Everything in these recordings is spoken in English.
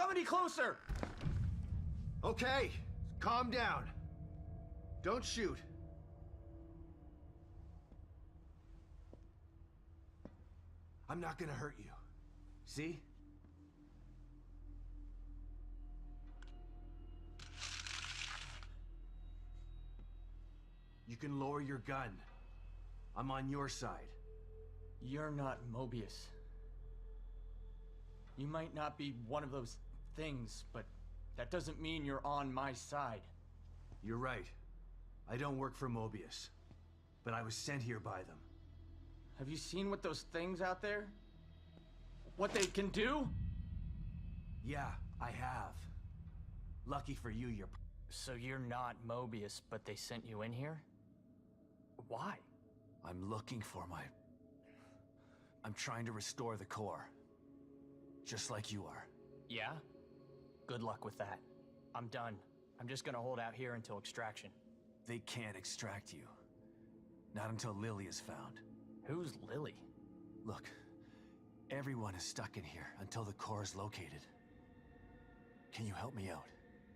come any closer! Okay, calm down. Don't shoot. I'm not gonna hurt you. See? You can lower your gun. I'm on your side. You're not Mobius. You might not be one of those things, but that doesn't mean you're on my side. You're right. I don't work for Mobius, but I was sent here by them. Have you seen what those things out there? What they can do? Yeah, I have. Lucky for you, you're... So you're not Mobius, but they sent you in here? Why? I'm looking for my... I'm trying to restore the core. Just like you are. Yeah? Good luck with that. I'm done. I'm just gonna hold out here until extraction. They can't extract you. Not until Lily is found. Who's Lily? Look, everyone is stuck in here until the core is located. Can you help me out?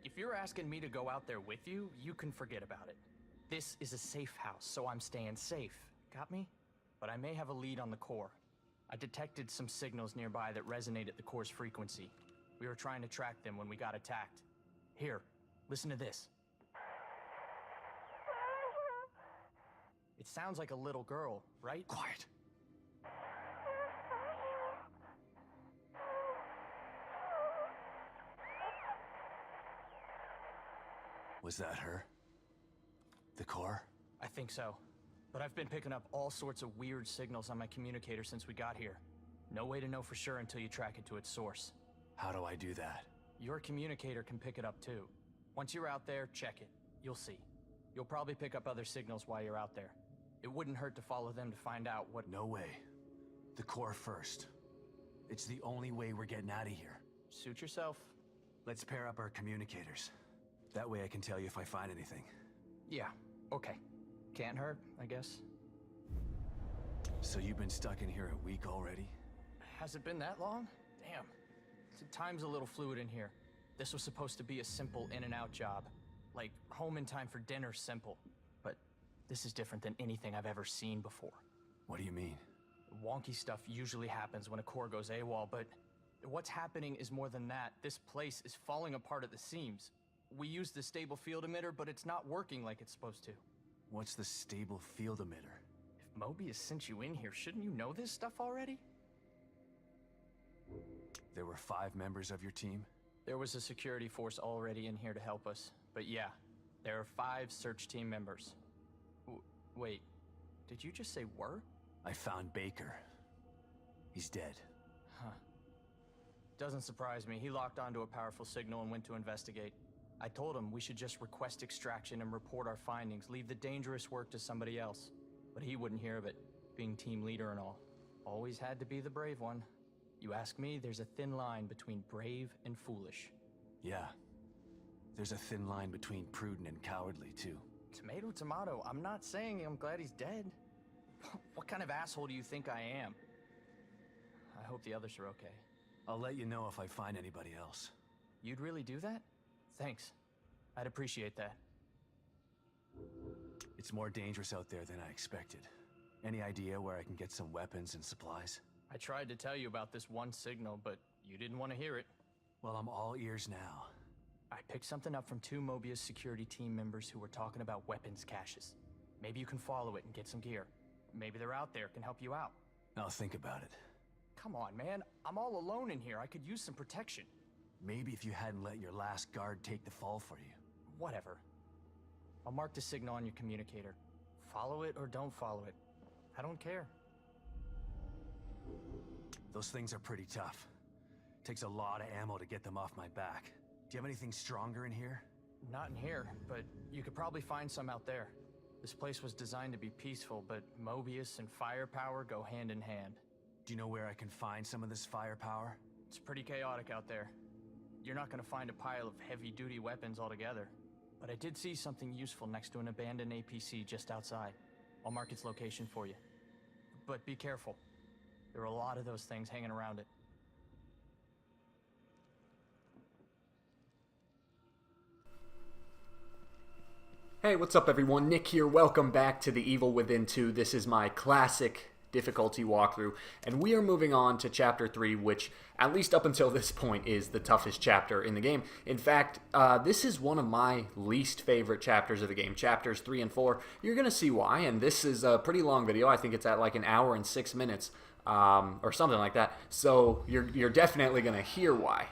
If you're asking me to go out there with you, you can forget about it. This is a safe house, so I'm staying safe. Got me? But I may have a lead on the core. I detected some signals nearby that resonate at the core's frequency. We were trying to track them when we got attacked. Here, listen to this. It sounds like a little girl, right? Quiet. Was that her? The core? I think so. But I've been picking up all sorts of weird signals on my communicator since we got here. No way to know for sure until you track it to its source. How do I do that? Your communicator can pick it up too. Once you're out there, check it. You'll see. You'll probably pick up other signals while you're out there. It wouldn't hurt to follow them to find out what... No way. The core first. It's the only way we're getting out of here. Suit yourself. Let's pair up our communicators. That way I can tell you if I find anything. Yeah, okay. Can't hurt, I guess. So you've been stuck in here a week already? Has it been that long? Damn. Time's a little fluid in here. This was supposed to be a simple in-and-out job. Like, home in time for dinner simple. But this is different than anything I've ever seen before. What do you mean? Wonky stuff usually happens when a core goes AWOL, but what's happening is more than that. This place is falling apart at the seams. We used the stable field emitter, but it's not working like it's supposed to. What's the stable field emitter? If Mobius sent you in here, shouldn't you know this stuff already? There were 5 members of your team? There was a security force already in here to help us. But yeah, there are 5 search team members. Wait, did you just say were? I found Baker. He's dead. Huh. Doesn't surprise me. He locked onto a powerful signal and went to investigate. I told him we should just request extraction and report our findings, leave the dangerous work to somebody else. But he wouldn't hear of it, being team leader and all. Always had to be the brave one. You ask me, there's a thin line between brave and foolish. Yeah. There's a thin line between prudent and cowardly, too. Tomato, tomato. I'm not saying I'm glad he's dead. What kind of asshole do you think I am? I hope the others are okay. I'll let you know if I find anybody else. You'd really do that? Thanks. I'd appreciate that. It's more dangerous out there than I expected. Any idea where I can get some weapons and supplies? I tried to tell you about this one signal, but you didn't want to hear it. Well, I'm all ears now. I picked something up from 2 Mobius security team members who were talking about weapons caches. Maybe you can follow it and get some gear. Maybe they're out there, can help you out. I'll think about it. Come on, man. I'm all alone in here. I could use some protection. Maybe if you hadn't let your last guard take the fall for you. Whatever. I'll mark the signal on your communicator. Follow it or don't follow it. I don't care. Those things are pretty tough. Takes a lot of ammo to get them off my back. Do you have anything stronger in here? Not in here, but you could probably find some out there. This place was designed to be peaceful, but Mobius and firepower go hand in hand. Do you know where I can find some of this firepower? It's pretty chaotic out there. You're not gonna find a pile of heavy-duty weapons altogether. But I did see something useful next to an abandoned APC just outside. I'll mark its location for you. But be careful. There are a lot of those things hanging around it. Hey, what's up everyone? Nick here. Welcome back to The Evil Within 2. This is my classic difficulty walkthrough, and we are moving on to Chapter 3, which, at least up until this point, is the toughest chapter in the game. In fact, this is one of my least favorite chapters of the game, Chapters 3 and 4. You're going to see why, and this is a pretty long video. I think it's at like an hour and 6 minutes. Or something like that. So you're definitely going to hear why.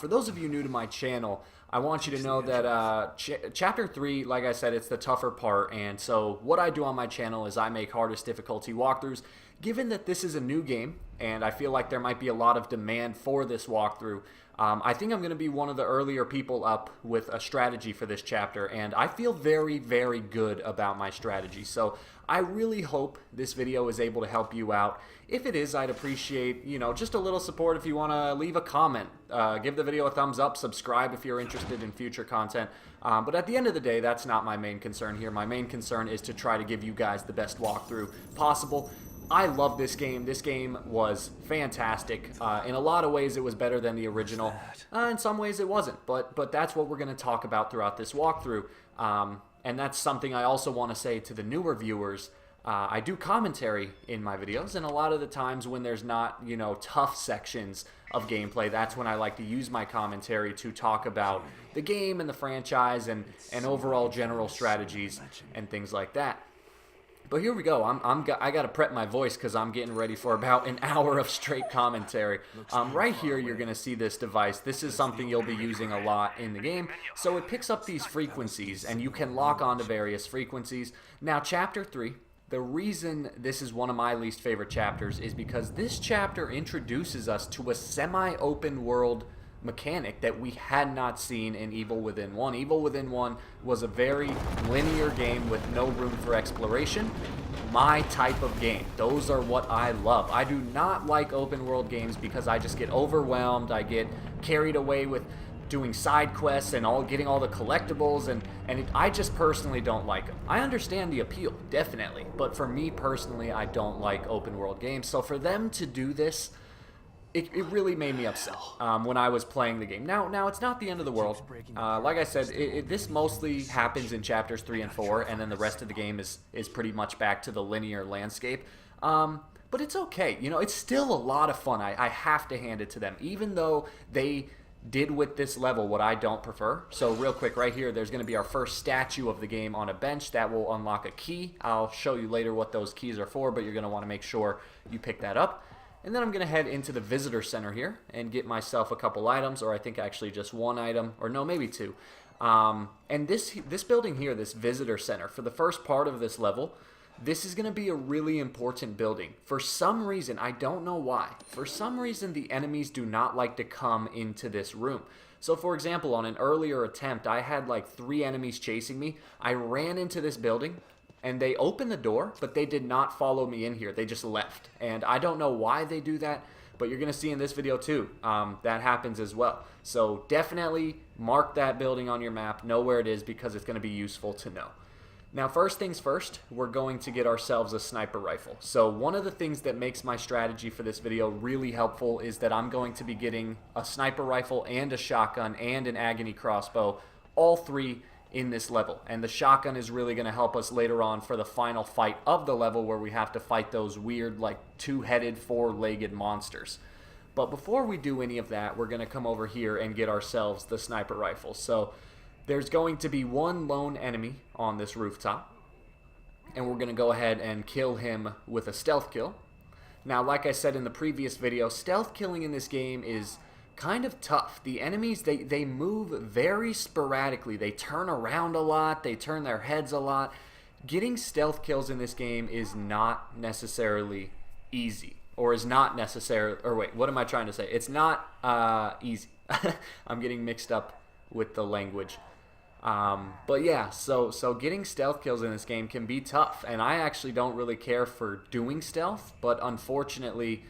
For those of you new to my channel, I want you to know that Chapter 3, like I said, it's the tougher part, and so what I do on my channel is I make hardest difficulty walkthroughs. Given that this is a new game, and I feel like there might be a lot of demand for this walkthrough, I think I'm going to be one of the earlier people up with a strategy for this chapter, and I feel very, very good about my strategy. So I really hope this video is able to help you out. If it is, I'd appreciate, just a little support. If you want to leave a comment, give the video a thumbs up, subscribe if you're interested in future content. But at the end of the day, that's not my main concern here. My main concern is to try to give you guys the best walkthrough possible. I love this game. This game was fantastic. In a lot of ways, it was better than the original. In some ways, it wasn't. But that's what we're going to talk about throughout this walkthrough. And that's something I also want to say to the newer viewers. I do commentary in my videos, and a lot of the times when there's not, tough sections of gameplay, that's when I like to use my commentary to talk about the game and the franchise and overall general strategies and things like that. But here we go. I got to prep my voice because I'm getting ready for about an hour of straight commentary. Right here, you're going to see this device. This is something you'll be using a lot in the game. So it picks up these frequencies, and you can lock onto various frequencies. Now, Chapter 3, the reason this is one of my least favorite chapters is because this chapter introduces us to a semi-open world mechanic that we had not seen in Evil Within 1. Evil Within 1 was a very linear game with no room for exploration. My type of game. Those are what I love. I do not like open world games because I just get overwhelmed. I get carried away with doing side quests and getting all the collectibles, and I just personally don't like them. I understand the appeal, definitely, but for me personally, I don't like open world games. So for them to do this, it really made me upset when I was playing the game. Now it's not the end of the world. Like I said, this mostly happens in Chapters 3 and 4, and then the rest of the game is pretty much back to the linear landscape. But it's okay. It's still a lot of fun. I have to hand it to them, even though they did with this level what I don't prefer. So real quick, right here, there's going to be our first statue of the game on a bench that will unlock a key. I'll show you later what those keys are for, but you're going to want to make sure you pick that up. And then I'm going to head into the visitor center here and get myself a couple items, or I think actually just one item, or no, maybe two. And this building here, this visitor center, for the first part of this level, this is going to be a really important building. For some reason, I don't know why, for some reason the enemies do not like to come into this room. So for example, on an earlier attempt, I had like 3 enemies chasing me. I ran into this building, and they opened the door, but they did not follow me in here. They just left. And I don't know why they do that, but you're going to see in this video too, that happens as well. So definitely mark that building on your map, know where it is, because it's going to be useful to know. Now, first things first, we're going to get ourselves a sniper rifle. So one of the things that makes my strategy for this video really helpful is that I'm going to be getting a sniper rifle and a shotgun and an Agony Crossbow, all 3 in this level. And the shotgun is really going to help us later on for the final fight of the level, where we have to fight those weird, like, 2-headed, 4-legged monsters. But before we do any of that, we're going to come over here and get ourselves the sniper rifle. So there's going to be one lone enemy on this rooftop, and we're going to go ahead and kill him with a stealth kill. Now, like I said in the previous video, stealth killing in this game is kind of tough. The enemies, they move very sporadically. They turn around a lot. They turn their heads a lot. Getting stealth kills in this game is not necessarily easy, or is not necessarily, or wait, what am I trying to say? It's not easy. I'm getting mixed up with the language. But yeah, so getting stealth kills in this game can be tough, and I actually don't really care for doing stealth, but unfortunately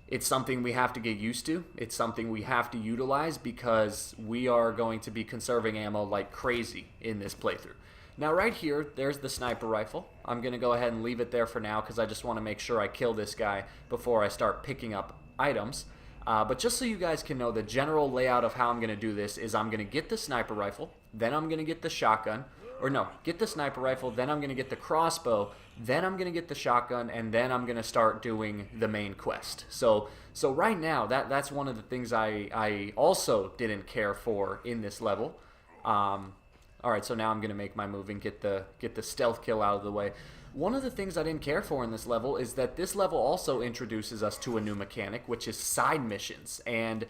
it's something we have to get used to. It's something we have to utilize because we are going to be conserving ammo like crazy in this playthrough. Now right here, there's the sniper rifle. I'm going to go ahead and leave it there for now because I just want to make sure I kill this guy before I start picking up items. But just so you guys can know, the general layout of how I'm going to do this is I'm going to get the sniper rifle, then I'm going to get the shotgun, or no, get the sniper rifle, then I'm going to get the crossbow, then I'm going to get the shotgun, and then I'm going to start doing the main quest. So right now, that's one of the things I also didn't care for in this level. Alright, so now I'm going to make my move and get the stealth kill out of the way. One of the things I didn't care for in this level is that this level also introduces us to a new mechanic, which is side missions. And,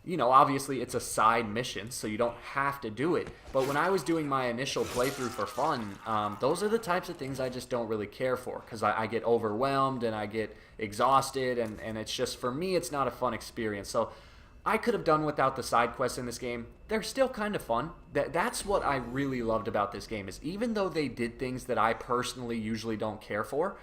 you know, obviously it's a side mission, so you don't have to do it. But when I was doing my initial playthrough for fun, those are the types of things I just don't really care for, because I get overwhelmed and I get exhausted, and it's just, for me, it's not a fun experience. So I could have done without the side quests in this game. They're still kind of fun. That's what I really loved about this game, is even though they did things that I personally usually don't care for,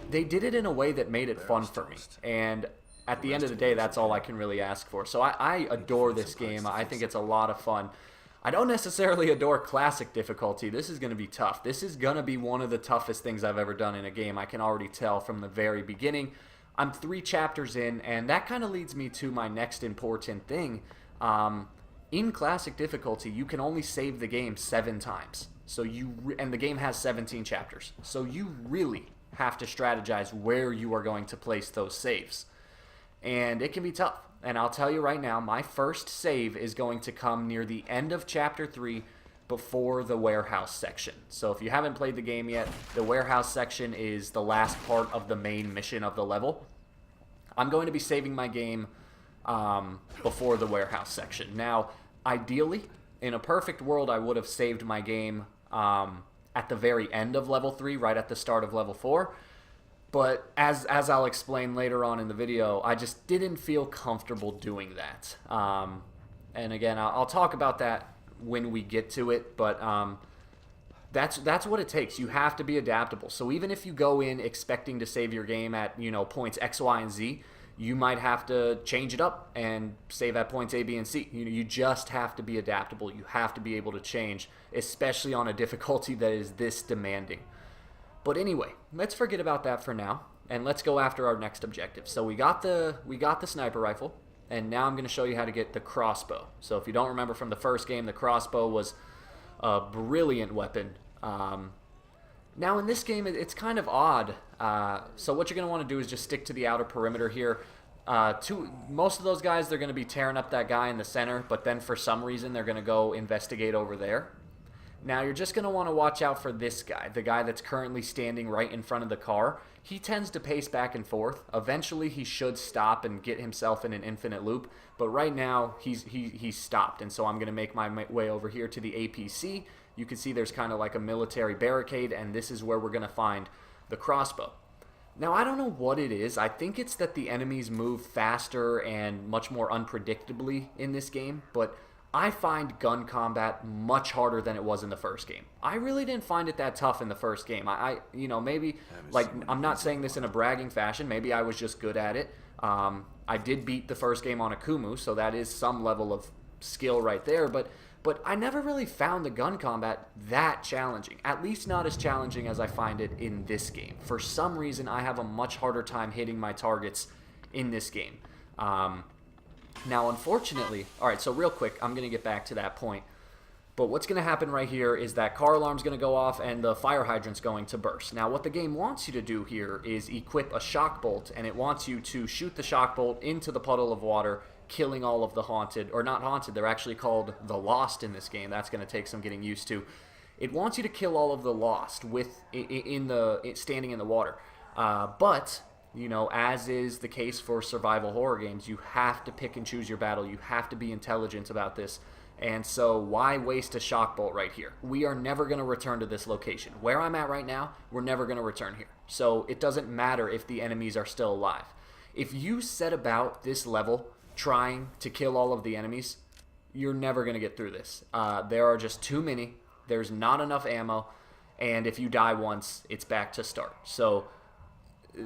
they did it in a way that made it fun for me. And at the end of the day, that's all I can really ask for. So I adore this game. I think it's a lot of fun. I don't necessarily adore classic difficulty. This is going to be tough. This is going to be one of the toughest things I've ever done in a game. I can already tell from the very beginning. I'm 3 chapters in, and that kind of leads me to my next important thing. In classic difficulty, you can only save the game 7 times. So and the game has 17 chapters. So you really have to strategize where you are going to place those saves. And it can be tough. And I'll tell you right now, my first save is going to come near the end of chapter 3 before the warehouse section. So if you haven't played the game yet, the warehouse section is the last part of the main mission of the level. I'm going to be saving my game before the warehouse section. Now, ideally, in a perfect world, I would have saved my game at the very end of level 3, right at the start of level 4. But as I'll explain later on in the video, I just didn't feel comfortable doing that. And again, I'll talk about that when we get to it, but that's what it takes. You have to be adaptable. So even if you go in expecting to save your game at, you know, points X, Y, and Z, you might have to change it up and save at points A, B, and C. You just have to be adaptable. You have to be able to change, especially on a difficulty that is this demanding. But anyway, let's forget about that for now, and let's go after our next objective. So we got the sniper rifle. And now I'm going to show you how to get the crossbow. So if you don't remember from the first game, the crossbow was a brilliant weapon. Now in this game, it's kind of odd. So what you're going to want to do is just stick to the outer perimeter here. Most of those guys, they're going to be tearing up that guy in the center, but then for some reason, they're going to go investigate over there. Now you're just going to want to watch out for this guy, the guy that's currently standing right in front of the car. He tends to pace back and forth. Eventually he should stop and get himself in an infinite loop, but right now he's stopped, and so I'm going to make my way over here to the APC. You can see there's kind of like a military barricade, and this is where we're going to find the crossbow. Now I don't know what it is. I think it's that the enemies move faster and much more unpredictably in this game, but I find gun combat much harder than it was in the first game. I really didn't find it that tough in the first game. You know, maybe, like, I'm not saying this in a bragging fashion. Maybe I was just good at it. I did beat the first game on a Kumu, so that is some level of skill right there. But I never really found the gun combat that challenging. At least not as challenging as I find it in this game. For some reason, I have a much harder time hitting my targets in this game. Now, unfortunately, alright, so real quick, I'm going to get back to that point. But what's going to happen right here is that car alarm's going to go off and the fire hydrant's going to burst. Now, what the game wants you to do here is equip a shock bolt, and it wants you to shoot the shock bolt into the puddle of water, killing all of the haunted, or not haunted, they're actually called the lost in this game. That's going to take some getting used to. It wants you to kill all of the lost standing in the water. But you know, as is the case for survival horror games, you have to pick and choose your battle. You have to be intelligent about this. And so why waste a shock bolt right here? We are never going to return to this location. Where I'm at right now, we're never going to return here. So it doesn't matter if the enemies are still alive. If you set about this level trying to kill all of the enemies, you're never going to get through this. There are just too many. There's not enough ammo. And if you die once, it's back to start. So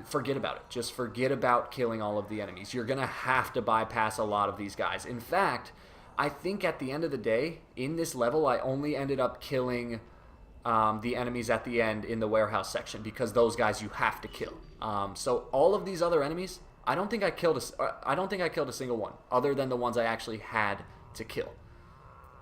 forget about it. Just forget about killing all of the enemies. You're going to have to bypass a lot of these guys. In fact, I think at the end of the day, in this level, I only ended up killing the enemies at the end in the warehouse section, because those guys you have to kill. So all of these other enemies, I don't think I killed a single one, other than the ones I actually had to kill.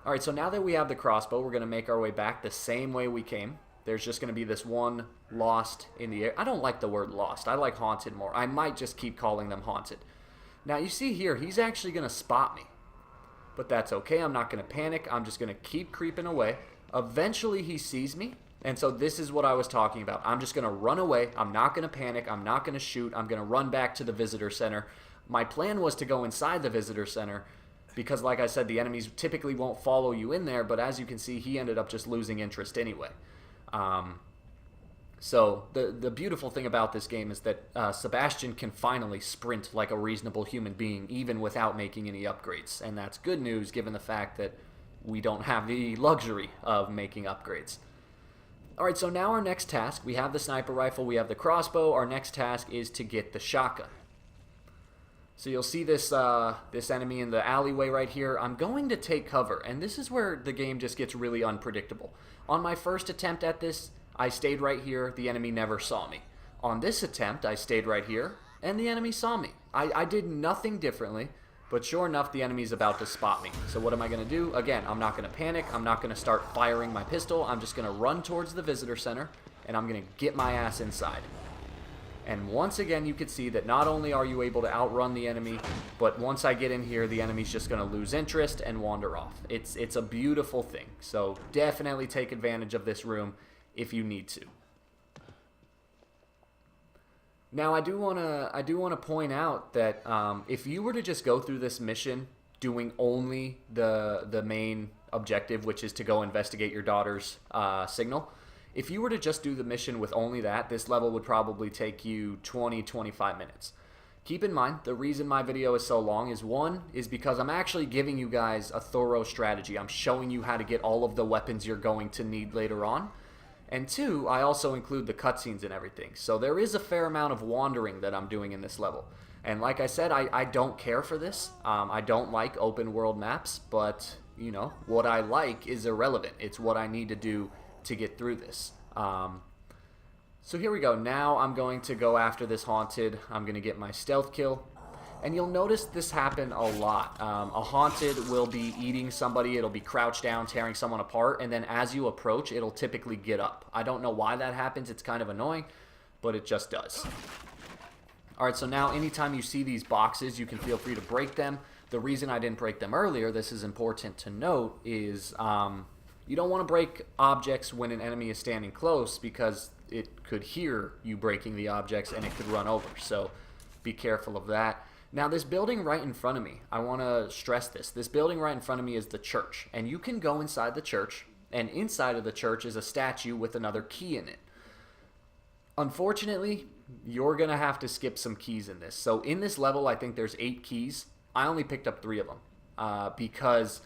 Alright, so now that we have the crossbow, we're going to make our way back the same way we came. There's just going to be this one lost in the air. I don't like the word lost. I like haunted more. I might just keep calling them haunted. Now, you see here, he's actually going to spot me. But that's okay. I'm not going to panic. I'm just going to keep creeping away. Eventually, he sees me. And so this is what I was talking about. I'm just going to run away. I'm not going to panic. I'm not going to shoot. I'm going to run back to the visitor center. My plan was to go inside the visitor center because, like I said, the enemies typically won't follow you in there. But as you can see, he ended up just losing interest anyway. So the beautiful thing about this game is that Sebastian can finally sprint like a reasonable human being even without making any upgrades. And that's good news given the fact that we don't have the luxury of making upgrades. Alright, so now our next task, we have the sniper rifle, we have the crossbow. Our next task is to get the shotgun. So you'll see this this enemy in the alleyway right here. I'm going to take cover, and this is where the game just gets really unpredictable. On my first attempt at this, I stayed right here. The enemy never saw me. On this attempt, I stayed right here, and the enemy saw me. I did nothing differently, but sure enough, the enemy's about to spot me. So what am I going to do? Again, I'm not going to panic. I'm not going to start firing my pistol. I'm just going to run towards the visitor center, and I'm going to get my ass inside. And once again, you can see that not only are you able to outrun the enemy, but once I get in here, the enemy's just going to lose interest and wander off. It's a beautiful thing. So definitely take advantage of this room if you need to. Now I do want to point out that if you were to just go through this mission doing only the main objective, which is to go investigate your daughter's signal, if you were to just do the mission with only that, this level would probably take you 20-25 minutes. Keep in mind, the reason my video is so long is because I'm actually giving you guys a thorough strategy. I'm showing you how to get all of the weapons you're going to need later on. And two, I also include the cutscenes and everything. So there is a fair amount of wandering that I'm doing in this level. And like I said, I don't care for this. I don't like open world maps, but you know, what I like is irrelevant. It's what I need to do to get through this. So here we go. Now I'm going to go after this haunted. I'm going to get my stealth kill. And you'll notice this happen a lot. A haunted will be eating somebody. It'll be crouched down, tearing someone apart. And then as you approach, it'll typically get up. I don't know why that happens. It's kind of annoying, but it just does. Alright, so now anytime you see these boxes, you can feel free to break them. The reason I didn't break them earlier, this is important to note, is you don't want to break objects when an enemy is standing close because it could hear you breaking the objects and it could run over. So be careful of that. Now this building right in front of me, I want to stress this. This building right in front of me is the church. And you can go inside the church, and inside of the church is a statue with another key in it. Unfortunately, you're going to have to skip some keys in this. So in this level, I think there's 8 keys. I only picked up 3 of them because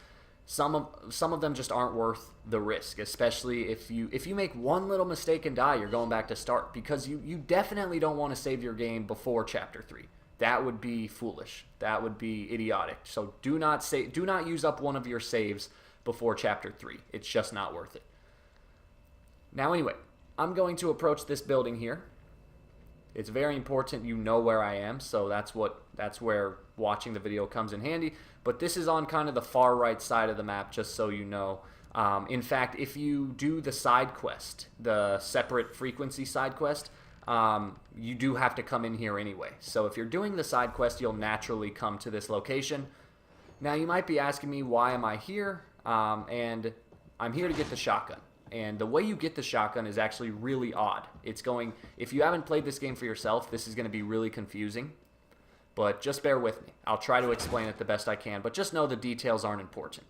some of them just aren't worth the risk, especially if you make one little mistake and die, you're going back to start, because you definitely don't want to save your game before Chapter 3. That would be foolish. That would be idiotic. So do not use up one of your saves before Chapter 3. It's just not worth it. Now anyway, I'm going to approach this building here. It's very important you know where I am, so that's where watching the video comes in handy. But this is on kind of the far right side of the map, just so you know. In fact, if you do the side quest, the separate frequency side quest, you do have to come in here anyway. So if you're doing the side quest, you'll naturally come to this location. Now you might be asking me, why am I here? And I'm here to get the shotgun. And the way you get the shotgun is actually really odd. If you haven't played this game for yourself, this is going to be really confusing. But just bear with me. I'll try to explain it the best I can, but just know the details aren't important.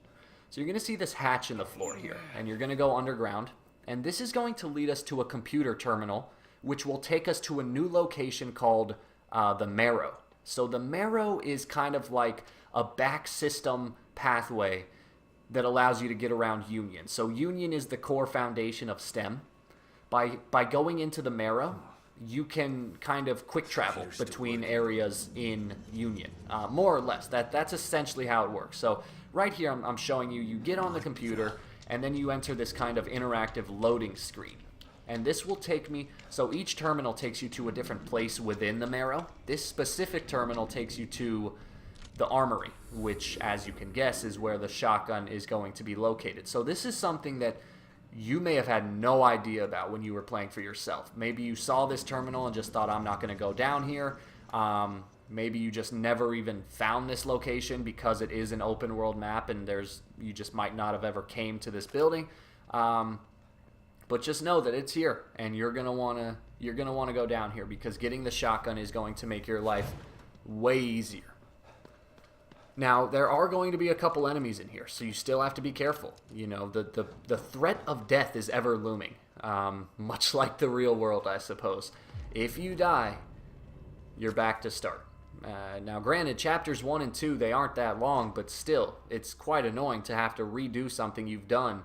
So you're going to see this hatch in the floor here, and you're going to go underground. And this is going to lead us to a computer terminal, which will take us to a new location called the Marrow. So the Marrow is kind of like a back system pathway that allows you to get around Union. So Union is the core foundation of STEM. By going into the Marrow, you can kind of quick travel between areas in Union, more or less. That's essentially how it works. So right here, I'm showing you get on the computer, and then you enter this kind of interactive loading screen. And this will take me, so each terminal takes you to a different place within the Marrow. This specific terminal takes you to the Armory, which, as you can guess, is where the shotgun is going to be located. So this is something that you may have had no idea about when you were playing for yourself. Maybe you saw this terminal and just thought, I'm not going to go down here. Maybe you just never even found this location because it is an open world map and you just might not have ever came to this building. But just know that it's here, and you're gonna wanna go down here because getting the shotgun is going to make your life way easier. Now, there are going to be a couple enemies in here, so you still have to be careful. You know, the threat of death is ever looming, much like the real world, I suppose. If you die, you're back to start. Now, granted, chapters 1 and 2, they aren't that long, but still, it's quite annoying to have to redo something you've done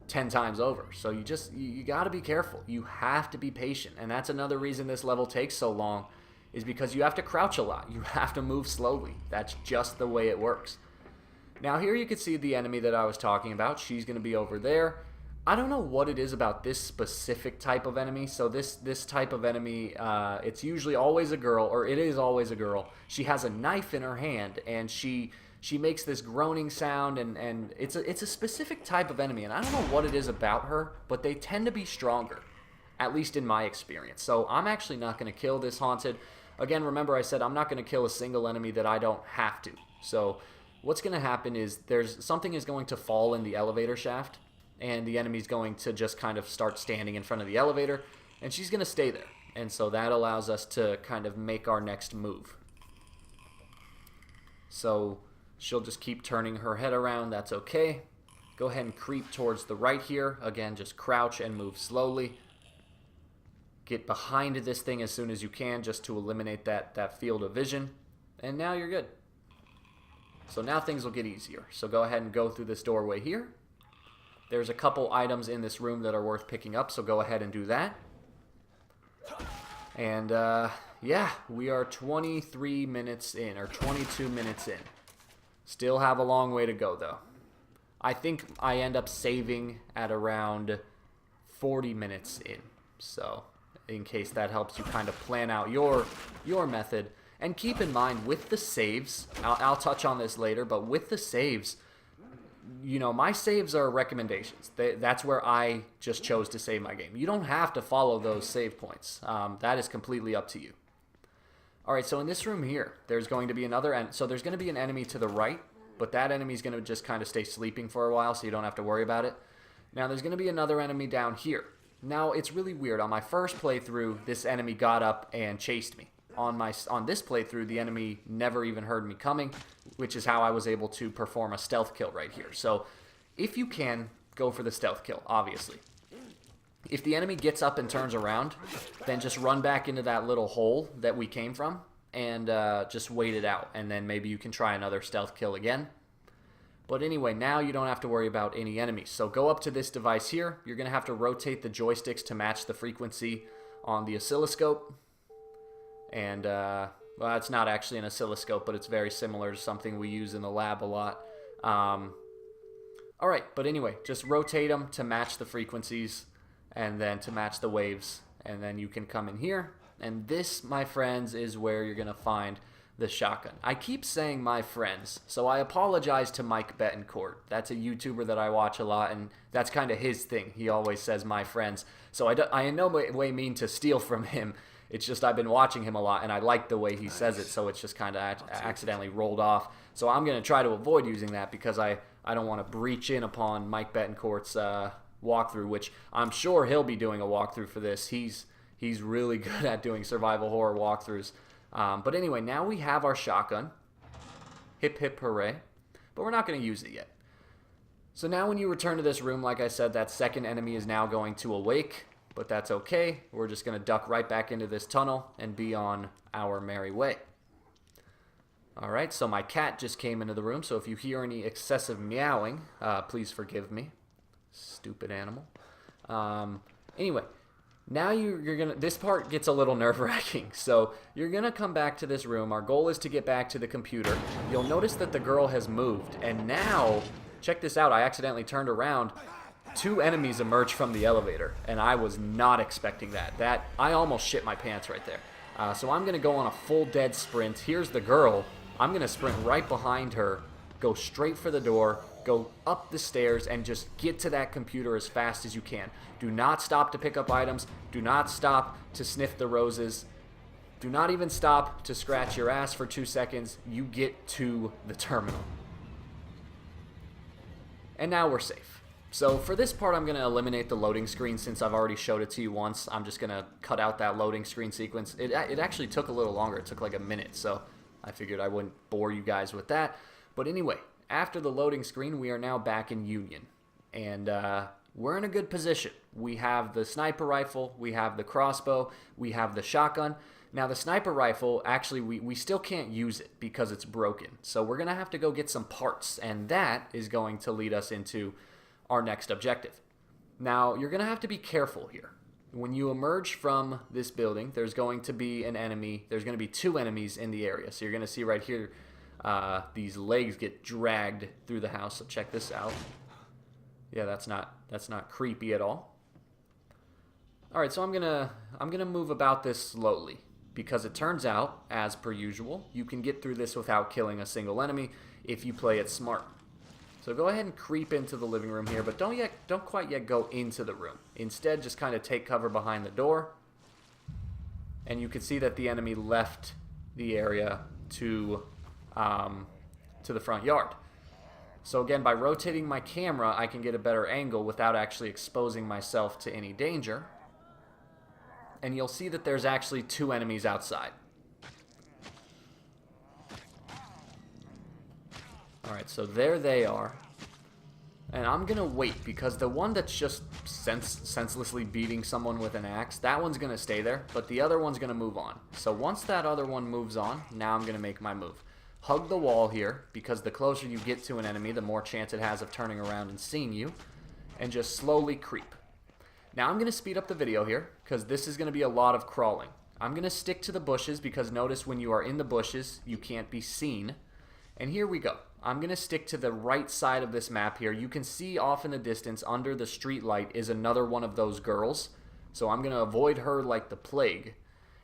10 times over. So you got to be careful. You have to be patient, and that's another reason this level takes so long, is because you have to crouch a lot. You have to move slowly. That's just the way it works. Now, here you can see the enemy that I was talking about. She's going to be over there. I don't know what it is about this specific type of enemy. So this type of enemy, it's usually always a girl, or it is always a girl. She has a knife in her hand, and she makes this groaning sound, and it's a specific type of enemy, and I don't know what it is about her, but they tend to be stronger, at least in my experience. So I'm actually not going to kill this Haunted. Again, remember I said I'm not going to kill a single enemy that I don't have to. So what's going to happen is something is going to fall in the elevator shaft, and the enemy's going to just kind of start standing in front of the elevator, and she's going to stay there. And so that allows us to kind of make our next move. So she'll just keep turning her head around. That's okay. Go ahead and creep towards the right here. Again, just crouch and move slowly. Get behind this thing as soon as you can just to eliminate that field of vision. And now you're good. So now things will get easier. So go ahead and go through this doorway here. There's a couple items in this room that are worth picking up, so go ahead and do that. And yeah, we are 23 minutes in, or 22 minutes in. Still have a long way to go, though. I think I end up saving at around 40 minutes in. So, in case that helps you kind of plan out your method. And keep in mind, with the saves, I'll touch on this later, but with the saves, you know, my saves are recommendations. That's where I just chose to save my game. You don't have to follow those save points. That is completely up to you. All right, so in this room here, there's going to be so there's going to be an enemy to the right, but that enemy is going to just kind of stay sleeping for a while, so you don't have to worry about it. Now, there's going to be another enemy down here. Now, it's really weird. On my first playthrough, this enemy got up and chased me. On this playthrough, the enemy never even heard me coming, which is how I was able to perform a stealth kill right here. So, if you can, go for the stealth kill, obviously. If the enemy gets up and turns around, then just run back into that little hole that we came from and just wait it out. And then maybe you can try another stealth kill again. But anyway, now you don't have to worry about any enemies. So go up to this device here. You're going to have to rotate the joysticks to match the frequency on the oscilloscope. And, well, it's not actually an oscilloscope, but it's very similar to something we use in the lab a lot. Alright, but anyway, just rotate them to match the frequencies and then to match the waves. And then you can come in here. And this, my friends, is where you're going to find the shotgun. I keep saying my friends, so I apologize to Mike Betancourt. That's a YouTuber that I watch a lot, and that's kind of his thing. He always says my friends. So I in no way mean to steal from him. It's just I've been watching him a lot, and I like the way he says it, so it's just kind of accidentally rolled off. So I'm going to try to avoid using that because I don't want to breach in upon Mike Betancourt's walkthrough, which I'm sure he'll be doing a walkthrough for this. He's really good at doing survival horror walkthroughs. But anyway, now we have our shotgun. Hip hip hooray. But we're not going to use it yet. So now when you return to this room, like I said, that second enemy is now going to awake. But that's okay. We're just going to duck right back into this tunnel and be on our merry way. Alright, so my cat just came into the room, so if you hear any excessive meowing, please forgive me. Stupid animal. Anyway, now you're gonna. This part gets a little nerve-wracking. So you're gonna come back to this room. Our goal is to get back to the computer. You'll notice that the girl has moved, and now, check this out. I accidentally turned around. 2 enemies emerged from the elevator, and I was not expecting that. I almost shit my pants right there. So I'm gonna go on a full dead sprint. Here's the girl. I'm going to sprint right behind her, go straight for the door, go up the stairs, and just get to that computer as fast as you can. Do not stop to pick up items. Do not stop to sniff the roses. Do not even stop to scratch your ass for 2 seconds. You get to the terminal. And now we're safe. So for this part, I'm going to eliminate the loading screen since I've already showed it to you once. I'm just going to cut out that loading screen sequence. It actually took a little longer. It took like a minute, so I figured I wouldn't bore you guys with that. But anyway, after the loading screen, we are now back in Union. And we're in a good position. We have the sniper rifle, we have the crossbow, we have the shotgun. Now the sniper rifle, actually we still can't use it because it's broken. So we're going to have to go get some parts, and that is going to lead us into our next objective. Now you're going to have to be careful here. When you emerge from this building, there's going to be an enemy. There's going to be 2 enemies in the area. So you're going to see right here these legs get dragged through the house. So check this out. Yeah, that's not creepy at all. All right, so I'm gonna move about this slowly because it turns out, as per usual, you can get through this without killing a single enemy if you play it smart. So go ahead and creep into the living room here, but don't quite yet go into the room. Instead, just kind of take cover behind the door, and you can see that the enemy left the area to the front yard. So again, by rotating my camera, I can get a better angle without actually exposing myself to any danger. And you'll see that there's actually 2 enemies outside. Alright, so there they are. And I'm going to wait because the one that's just senselessly beating someone with an axe, that one's going to stay there, but the other one's going to move on. So once that other one moves on, now I'm going to make my move. Hug the wall here, because the closer you get to an enemy, the more chance it has of turning around and seeing you. And just slowly creep. Now I'm going to speed up the video here, because this is going to be a lot of crawling. I'm going to stick to the bushes, because notice when you are in the bushes, you can't be seen. And here we go. I'm going to stick to the right side of this map here. You can see off in the distance, under the street light, is another one of those girls. So I'm going to avoid her like the plague.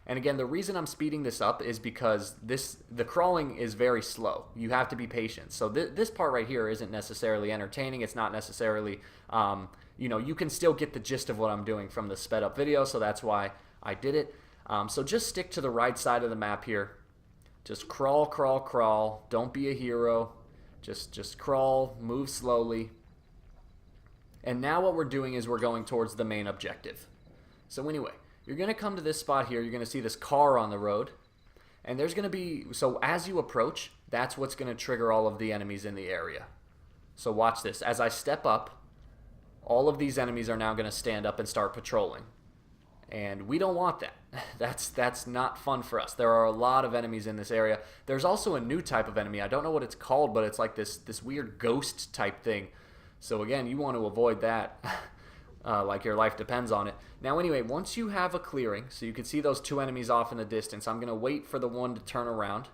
And again, the reason I'm speeding this up is because the crawling is very slow. You have to be patient. So this part right here isn't necessarily entertaining. It's not necessarily, you can still get the gist of what I'm doing from the sped up video. So that's why I did it. So just stick to the right side of the map here. Just crawl, crawl, crawl. Don't be a hero. Just crawl, move slowly. And now what we're doing is we're going towards the main objective. So anyway, you're going to come to this spot here. You're going to see this car on the road. And there's going to be, so as you approach, that's what's going to trigger all of the enemies in the area. So watch this. As I step up, all of these enemies are now going to stand up and start patrolling. And we don't want that. That's not fun for us. There are a lot of enemies in this area. There's also a new type of enemy. I don't know what it's called, but it's like this weird ghost type thing. So again, you want to avoid that. Like your life depends on it. Now anyway, once you have a clearing, so you can see those 2 enemies off in the distance, I'm going to wait for the one to turn around.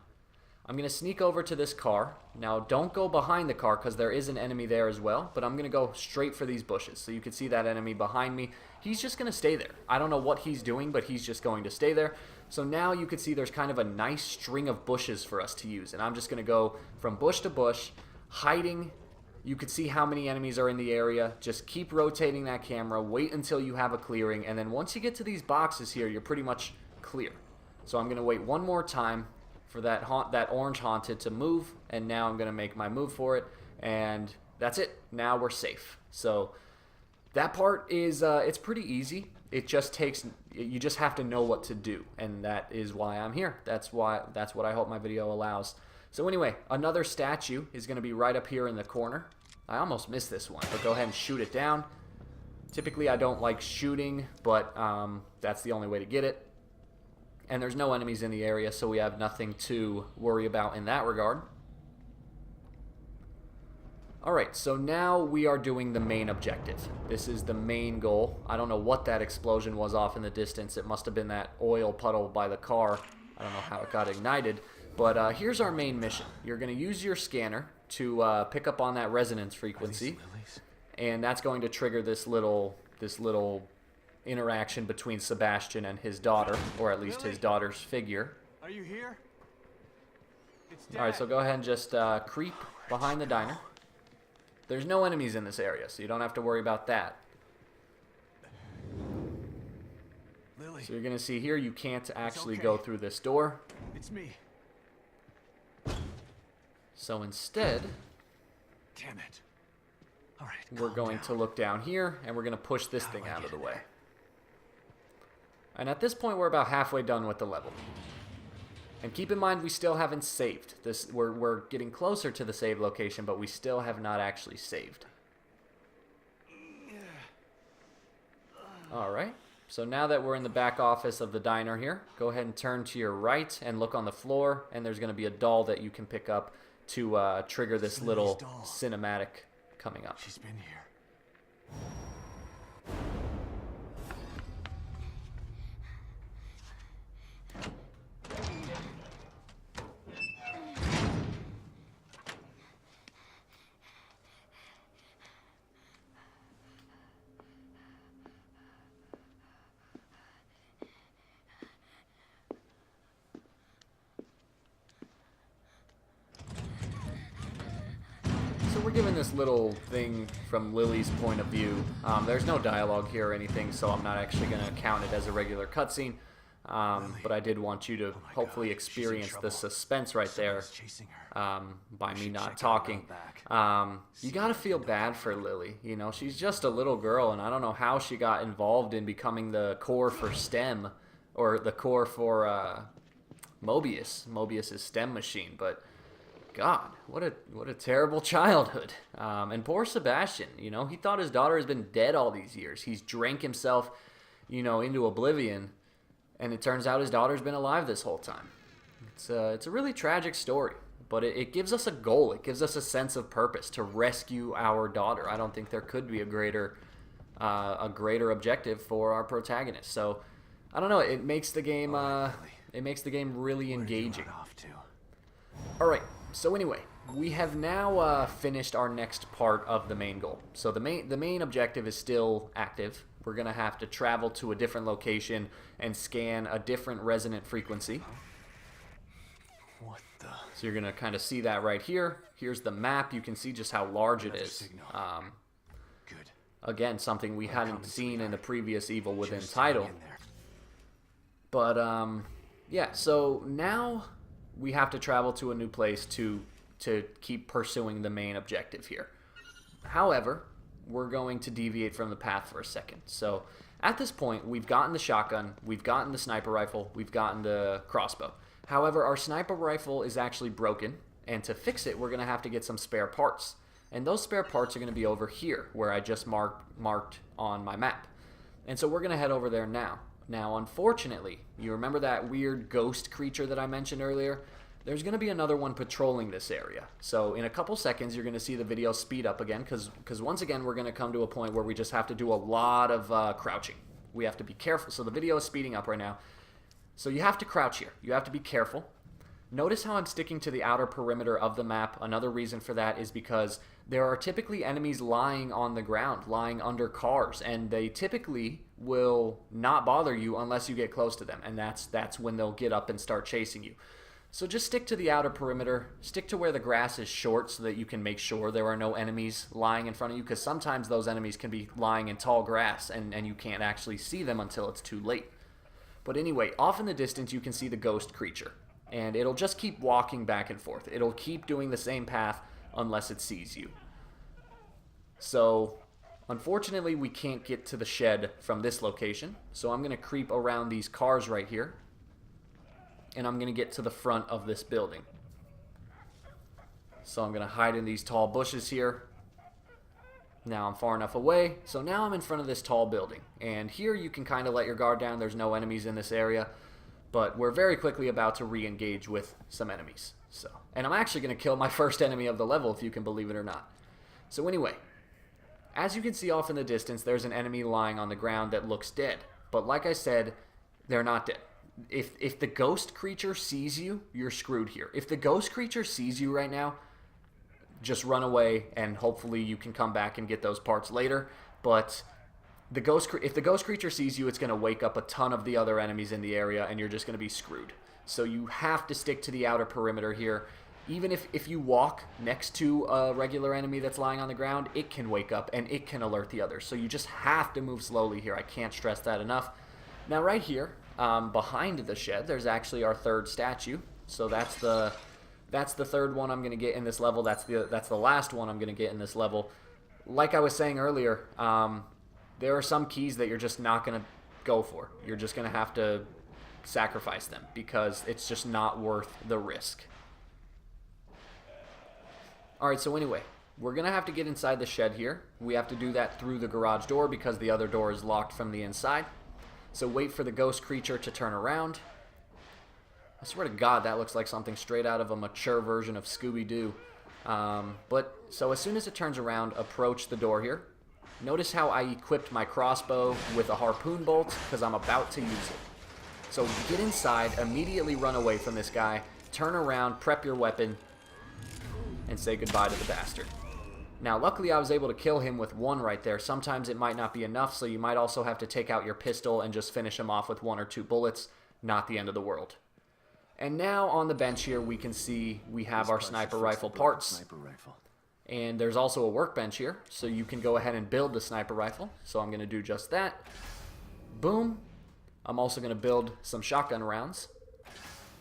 I'm going to sneak over to this car. Now don't go behind the car because there is an enemy there as well, but I'm going to go straight for these bushes. So you can see that enemy behind me. He's just going to stay there. I don't know what he's doing, but he's just going to stay there. So now you can see there's kind of a nice string of bushes for us to use, and I'm just going to go from bush to bush, hiding. You can see how many enemies are in the area. Just keep rotating that camera. Wait until you have a clearing. And then once you get to these boxes here, you're pretty much clear. So I'm going to wait one more time for that orange haunted to move. And now I'm going to make my move for it. And that's it. Now we're safe. So that part is, it's pretty easy. It just takes, you just have to know what to do. And that is why I'm here. That's what I hope my video allows. So anyway, another statue is going to be right up here in the corner. I almost missed this one, but go ahead and shoot it down. Typically, I don't like shooting, but that's the only way to get it. And there's no enemies in the area, so we have nothing to worry about in that regard. Alright, so now we are doing the main objective. This is the main goal. I don't know what that explosion was off in the distance. It must have been that oil puddle by the car. I don't know how it got ignited. But here's our main mission. You're going to use your scanner to pick up on that resonance frequency, and that's going to trigger this little interaction between Sebastian and his daughter, or at least his daughter's figure. Are you here? Alright, so go ahead and just creep behind the diner. There's no enemies in this area, so you don't have to worry about that. Lily. So you're going to see here, you can't actually okay. go through this door. It's me. So instead, Damn it. All right. we're going to look down here, and we're going to push this thing out of the way. And at this point, we're about halfway done with the level. And keep in mind, we still haven't saved. We're getting closer to the save location, but we still have not actually saved. Alright, so now that we're in the back office of the diner here, go ahead and turn to your right and look on the floor, and there's going to be a doll that you can pick up to trigger this little cinematic coming up. She's been here. So we're given this little thing from Lily's point of view. There's no dialogue here or anything, so I'm not actually going to count it as a regular cutscene. But I did want you to hopefully experience the suspense right there by me not talking. You got to feel bad for Lily. You know, she's just a little girl, and I don't know how she got involved in becoming the core for STEM, or the core for Mobius's STEM machine, but God, what a terrible childhood. And poor Sebastian, you know, he thought his daughter has been dead all these years. He's drank himself, you know, into oblivion, and it turns out his daughter's been alive this whole time. It's a really tragic story, but it gives us a goal. It gives us a sense of purpose to rescue our daughter. I don't think there could be a greater objective for our protagonist. So, I don't know. It makes the game really engaging. All right. So anyway, we have now finished our next part of the main goal. So the main objective is still active. We're going to have to travel to a different location and scan a different resonant frequency. What the? So you're going to kind of see that right here. Here's the map. You can see just how large it is. Good. Again, something we hadn't seen in the previous Evil Within title. But yeah, so now we have to travel to a new place to keep pursuing the main objective here. However, we're going to deviate from the path for a second. So at this point, we've gotten the shotgun, we've gotten the sniper rifle, we've gotten the crossbow. However, our sniper rifle is actually broken, and to fix it, we're going to have to get some spare parts. And those spare parts are going to be over here, where I just marked on my map. And so we're going to head over there now. Now, unfortunately, you remember that weird ghost creature that I mentioned earlier? There's going to be another one patrolling this area. So in a couple seconds, you're going to see the video speed up again, because once again, we're going to come to a point where we just have to do a lot of crouching. We have to be careful. So the video is speeding up right now. So you have to crouch here. You have to be careful. Notice how I'm sticking to the outer perimeter of the map. Another reason for that is because there are typically enemies lying on the ground, lying under cars, and they typically will not bother you unless you get close to them, and that's when they'll get up and start chasing you. So just stick to the outer perimeter, stick to where the grass is short so that you can make sure there are no enemies lying in front of you, because sometimes those enemies can be lying in tall grass and you can't actually see them until it's too late. But anyway, off in the distance you can see the ghost creature, and it'll just keep walking back and forth. It'll keep doing the same path unless it sees you. So unfortunately we can't get to the shed from this location, so I'm going to creep around these cars right here, and I'm going to get to the front of this building. So I'm going to hide in these tall bushes here. Now I'm far enough away, so now I'm in front of this tall building, and here you can kind of let your guard down. There's no enemies in this area, but we're very quickly about to re-engage with some enemies. And I'm actually going to kill my first enemy of the level, if you can believe it or not. So anyway, as you can see off in the distance, there's an enemy lying on the ground that looks dead. But like I said, they're not dead. If the ghost creature sees you, you're screwed here. If the ghost creature sees you right now, just run away, and hopefully you can come back and get those parts later. But if the ghost creature sees you, it's going to wake up a ton of the other enemies in the area, and you're just going to be screwed. So you have to stick to the outer perimeter here. Even if you walk next to a regular enemy that's lying on the ground, it can wake up and it can alert the others. So you just have to move slowly here. I can't stress that enough. Now right here, behind the shed, there's actually our third statue. So that's the third one I'm going to get in this level. That's the last one I'm going to get in this level. Like I was saying earlier, there are some keys that you're just not going to go for. You're just going to have to sacrifice them because it's just not worth the risk. Alright, so anyway, we're going to have to get inside the shed here. We have to do that through the garage door because the other door is locked from the inside. So wait for the ghost creature to turn around. I swear to God, that looks like something straight out of a mature version of Scooby-Doo. So as soon as it turns around, approach the door here. Notice how I equipped my crossbow with a harpoon bolt because I'm about to use it. So get inside, immediately run away from this guy, turn around, prep your weapon, and say goodbye to the bastard. Now, luckily I was able to kill him with one right there. Sometimes it might not be enough, so you might also have to take out your pistol and just finish him off with 1 or 2 bullets. Not the end of the world. And now on the bench here, we can see we have our sniper rifle parts. And there's also a workbench here, so you can go ahead and build the sniper rifle. So I'm going to do just that. Boom. I'm also going to build some shotgun rounds.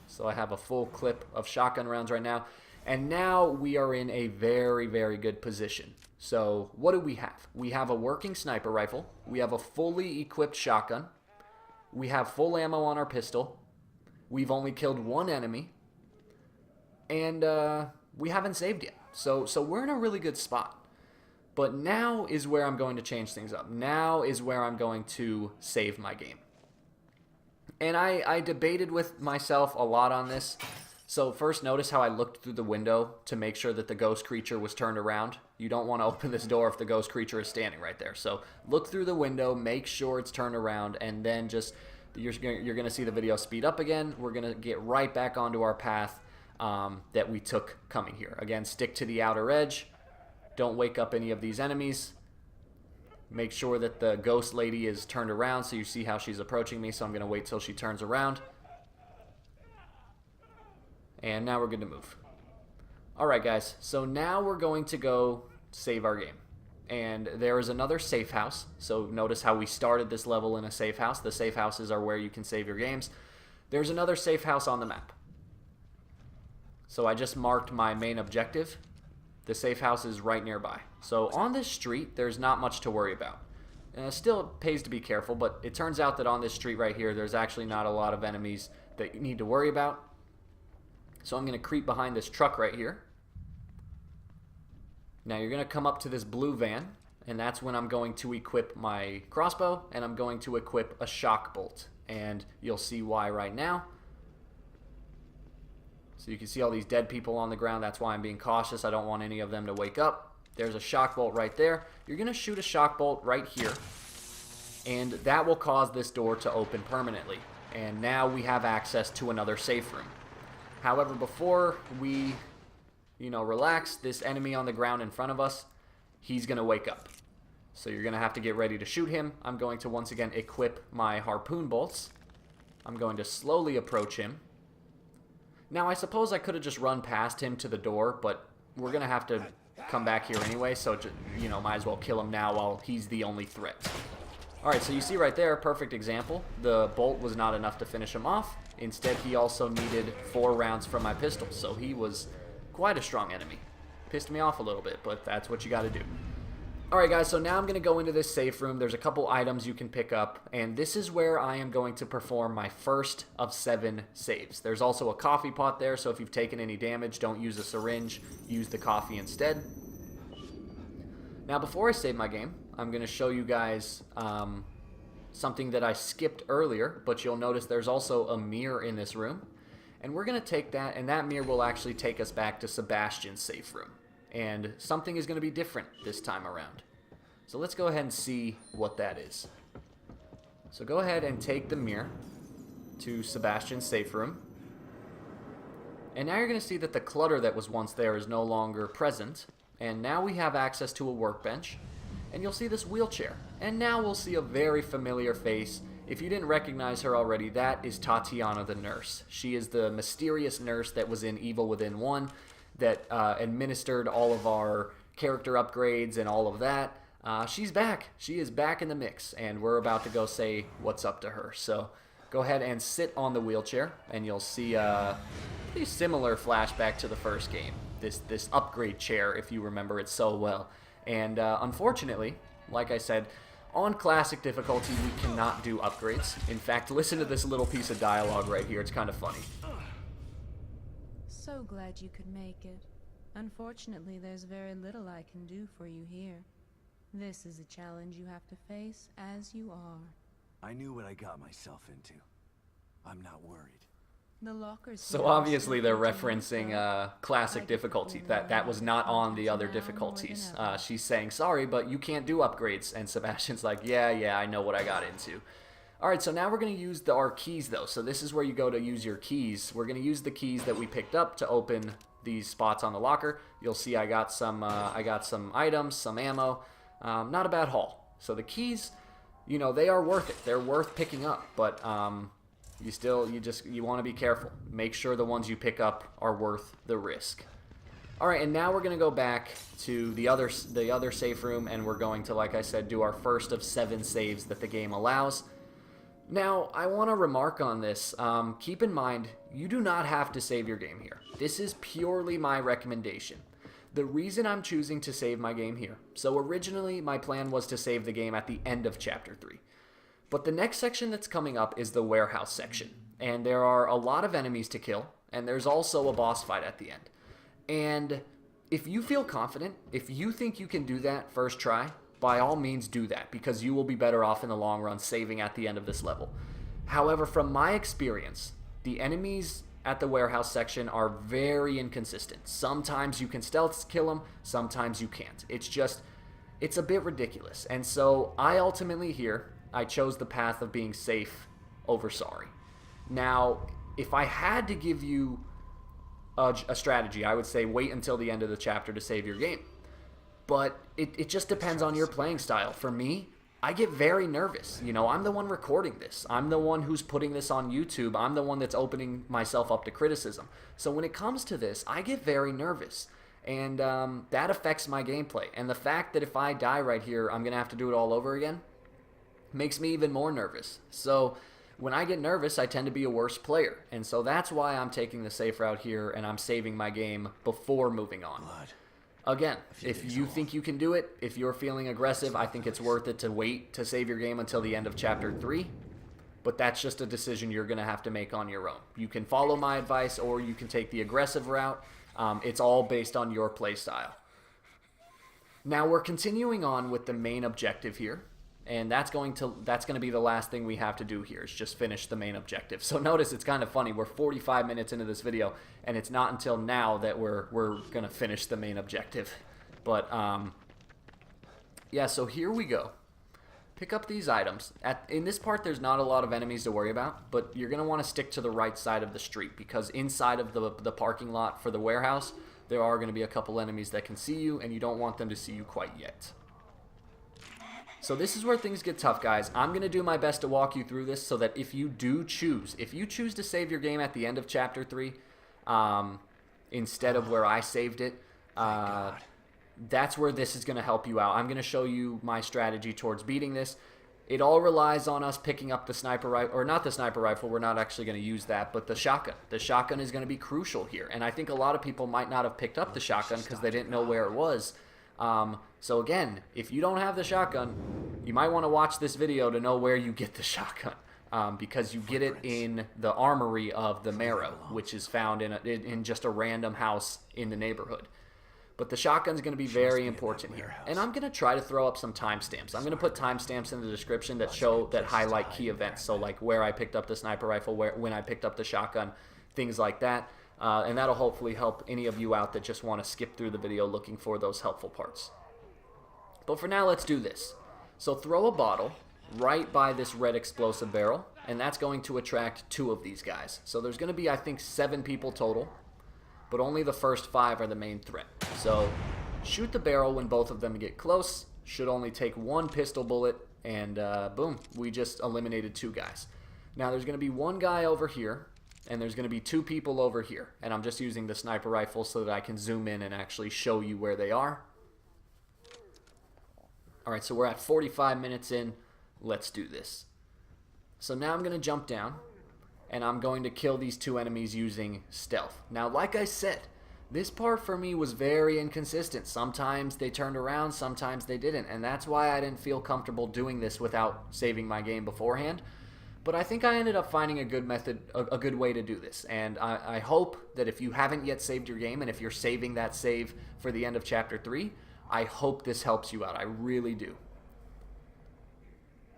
So I have a full clip of shotgun rounds right now. And now we are in a very, very good position. So what do we have? We have a working sniper rifle. We have a fully equipped shotgun. We have full ammo on our pistol. We've only killed 1 enemy. And we haven't saved yet. So we're in a really good spot. But now is where I'm going to change things up. Now is where I'm going to save my game. And I debated with myself a lot on this. So first, notice how I looked through the window to make sure that the ghost creature was turned around. You don't want to open this door if the ghost creature is standing right there. So look through the window, make sure it's turned around, and then just you're going to see the video speed up again. We're going to get right back onto our path that we took coming here. Again, stick to the outer edge. Don't wake up any of these enemies. Make sure that the ghost lady is turned around so you see how she's approaching me. So I'm going to wait till she turns around. And now we're good to move. Alright guys, so now we're going to go save our game. And there is another safe house. So notice how we started this level in a safe house. The safe houses are where you can save your games. There's another safe house on the map. So I just marked my main objective. The safe house is right nearby. So on this street, there's not much to worry about. Still, it pays to be careful, but it turns out that on this street right here, there's actually not a lot of enemies that you need to worry about. So I'm going to creep behind this truck right here. Now you're going to come up to this blue van, and that's when I'm going to equip my crossbow, and I'm going to equip a shock bolt. And you'll see why right now. So you can see all these dead people on the ground. That's why I'm being cautious. I don't want any of them to wake up. There's a shock bolt right there. You're going to shoot a shock bolt right here, and that will cause this door to open permanently. And now we have access to another safe room. However, before we, relax, this enemy on the ground in front of us, he's going to wake up. So you're going to have to get ready to shoot him. I'm going to once again equip my harpoon bolts. I'm going to slowly approach him. Now, I suppose I could have just run past him to the door, but we're going to have to come back here anyway, so, might as well kill him now while he's the only threat. Alright, so you see right there, perfect example. The bolt was not enough to finish him off. Instead, he also needed 4 rounds from my pistol, so he was quite a strong enemy. Pissed me off a little bit, but that's what you gotta do. Alright guys, so now I'm going to go into this safe room. There's a couple items you can pick up, and this is where I am going to perform my first of 7 saves. There's also a coffee pot there, so if you've taken any damage, don't use a syringe, use the coffee instead. Now before I save my game, I'm going to show you guys something that I skipped earlier, but you'll notice there's also a mirror in this room. And we're going to take that, and that mirror will actually take us back to Sebastian's safe room. And something is going to be different this time around. So let's go ahead and see what that is. So go ahead and take the mirror to Sebastian's safe room. And now you're going to see that the clutter that was once there is no longer present. And now we have access to a workbench. And you'll see this wheelchair. And now we'll see a very familiar face. If you didn't recognize her already, that is Tatiana the nurse. She is the mysterious nurse that was in Evil Within 1. that administered all of our character upgrades and all of that, she's back. She is back in the mix, and we're about to go say what's up to her. So go ahead and sit on the wheelchair, and you'll see a pretty similar flashback to the first game. This upgrade chair, if you remember it so well. And unfortunately, like I said, on classic difficulty, we cannot do upgrades. In fact, listen to this little piece of dialogue right here. It's kind of funny. So glad you could make it. Unfortunately, there's very little I can do for you here. This is a challenge you have to face as you are. I knew what I got myself into. I'm not worried. The lockers. So obviously they're referencing classic difficulty. That was not on the other difficulties. She's saying, sorry, but you can't do upgrades. And Sebastian's like, yeah, I know what I got into. All right, so now we're going to use our keys, though. So this is where you go to use your keys. We're going to use the keys that we picked up to open these spots on the locker. You'll see I got some items, some ammo. Not a bad haul. So the keys, you know, they are worth it. They're worth picking up, but you want to be careful. Make sure the ones you pick up are worth the risk. All right, and now we're going to go back to the other safe room, and we're going to, like I said, do our first of 7 saves that the game allows. Now, I want to remark on this. Keep in mind, you do not have to save your game here. This is purely my recommendation. The reason I'm choosing to save my game here, so originally my plan was to save the game at the end of Chapter 3. But the next section that's coming up is the warehouse section. And there are a lot of enemies to kill, and there's also a boss fight at the end. And if you feel confident, if you think you can do that first try, by all means do that, because you will be better off in the long run saving at the end of this level. However, from my experience, the enemies at the warehouse section are very inconsistent. Sometimes you can stealth kill them, sometimes you can't. It's a bit ridiculous. And so I ultimately here, I chose the path of being safe over sorry. Now, if I had to give you a strategy, I would say wait until the end of the chapter to save your game. But it just depends on your playing style. For me, I get very nervous. You know, I'm the one recording this. I'm the one who's putting this on YouTube. I'm the one that's opening myself up to criticism. So when it comes to this, I get very nervous. And that affects my gameplay. And the fact that if I die right here, I'm going to have to do it all over again, makes me even more nervous. So when I get nervous, I tend to be a worse player. And so that's why I'm taking the safe route here, and I'm saving my game before moving on. Again, if you think you can do it, if you're feeling aggressive, I think it's worth it to wait to save your game until the end of Chapter 3. But that's just a decision you're going to have to make on your own. You can follow my advice, or you can take the aggressive route. It's all based on your play style. Now we're continuing on with the main objective here. And that's going to be the last thing we have to do here, is just finish the main objective. So notice it's kind of funny. We're 45 minutes into this video, and it's not until now that we're going to finish the main objective. But, yeah, so here we go. Pick up these items. In this part, there's not a lot of enemies to worry about, but you're going to want to stick to the right side of the street, because inside of the parking lot for the warehouse, there are going to be a couple enemies that can see you, and you don't want them to see you quite yet. So this is where things get tough, guys. I'm going to do my best to walk you through this so that if you choose to save your game at the end of Chapter 3, instead of where I saved it, that's where this is going to help you out. I'm going to show you my strategy towards beating this. It all relies on us picking up the sniper rifle, or not the sniper rifle, we're not actually going to use that, but the shotgun. The shotgun is going to be crucial here, and I think a lot of people might not have picked up the shotgun because they didn't know where it was. So again, if you don't have the shotgun, you might want to watch this video to know where you get the shotgun, because you get it in the Armory of the Marrow, which is found in just a random house in the neighborhood. But the shotgun is going to be very important here. And I'm going to try to throw up some timestamps. I'm going to put timestamps in the description that highlight key events. So like where I picked up the sniper rifle, when I picked up the shotgun, things like that. And that'll hopefully help any of you out that just want to skip through the video looking for those helpful parts. But for now, let's do this. So throw a bottle right by this red explosive barrel, and that's going to attract 2 of these guys. So there's going to be, I think, 7 people total, but only the first 5 are the main threat. So shoot the barrel when both of them get close. Should only take 1 pistol bullet, and boom, we just eliminated 2 guys. Now there's going to be 1 guy over here and there's going to be 2 people over here. And I'm just using the sniper rifle so that I can zoom in and actually show you where they are. Alright, so we're at 45 minutes in. Let's do this. So now I'm going to jump down, and I'm going to kill these 2 enemies using stealth. Now, like I said, this part for me was very inconsistent. Sometimes they turned around, sometimes they didn't, and that's why I didn't feel comfortable doing this without saving my game beforehand. But I think I ended up finding a good method, a good way to do this. And I hope that if you haven't yet saved your game, and if you're saving that save for the end of Chapter 3, I hope this helps you out. I really do.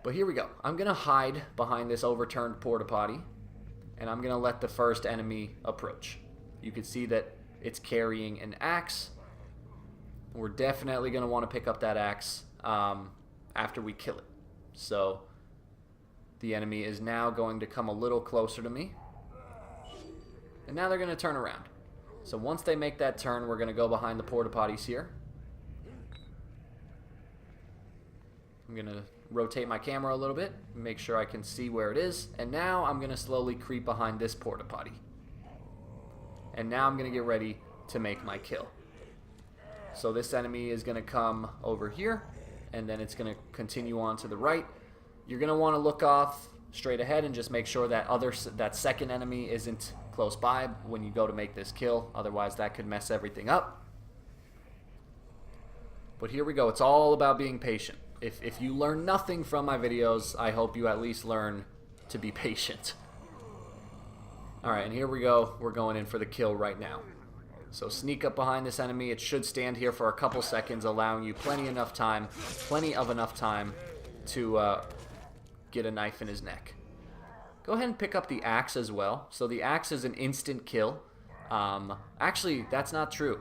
But here we go. I'm going to hide behind this overturned porta potty, and I'm going to let the first enemy approach. You can see that it's carrying an axe. We're definitely going to want to pick up that axe after we kill it. So the enemy is now going to come a little closer to me. And now they're going to turn around. So once they make that turn, we're going to go behind the porta potties here. I'm going to rotate my camera a little bit, make sure I can see where it is. And now I'm going to slowly creep behind this porta potty. And now I'm going to get ready to make my kill. So this enemy is going to come over here, and then it's going to continue on to the right. You're going to want to look off straight ahead and just make sure that second enemy isn't close by when you go to make this kill. Otherwise, that could mess everything up. But here we go. It's all about being patient. If you learn nothing from my videos, I hope you at least learn to be patient. Alright, and here we go. We're going in for the kill right now. So sneak up behind this enemy. It should stand here for a couple seconds, allowing you plenty of enough time to get a knife in his neck. Go ahead and pick up the axe as well. So the axe is an instant kill. Actually, that's not true.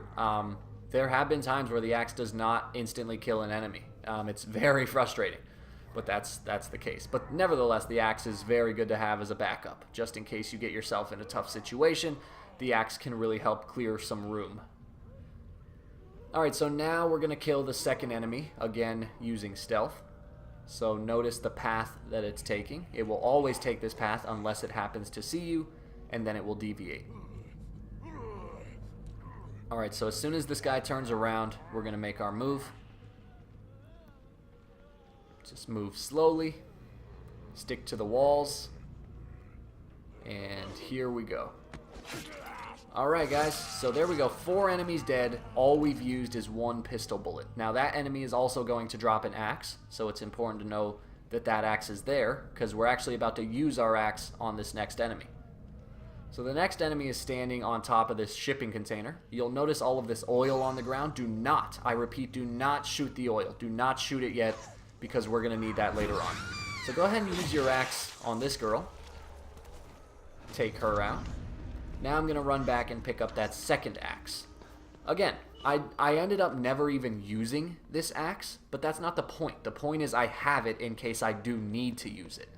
There have been times where the axe does not instantly kill an enemy. It's very frustrating, but that's the case. But nevertheless, the axe is very good to have as a backup. Just in case you get yourself in a tough situation, the axe can really help clear some room. Alright, so now we're going to kill the second enemy, again using stealth. So notice the path that it's taking. It will always take this path unless it happens to see you, and then it will deviate. Alright, so as soon as this guy turns around, we're going to make our move. Just move slowly. Stick to the walls. And here we go. Alright guys, so there we go. 4 enemies dead. All we've used is 1 pistol bullet. Now that enemy is also going to drop an axe, so it's important to know that that axe is there, because we're actually about to use our axe on this next enemy. So the next enemy is standing on top of this shipping container. You'll notice all of this oil on the ground. Do not, I repeat, do not shoot the oil. Do not shoot it yet, because we're going to need that later on. So go ahead and use your axe on this girl. Take her out. Now I'm going to run back and pick up that second axe. Again, I ended up never even using this axe, but that's not the point. The point is I have it in case I do need to use it.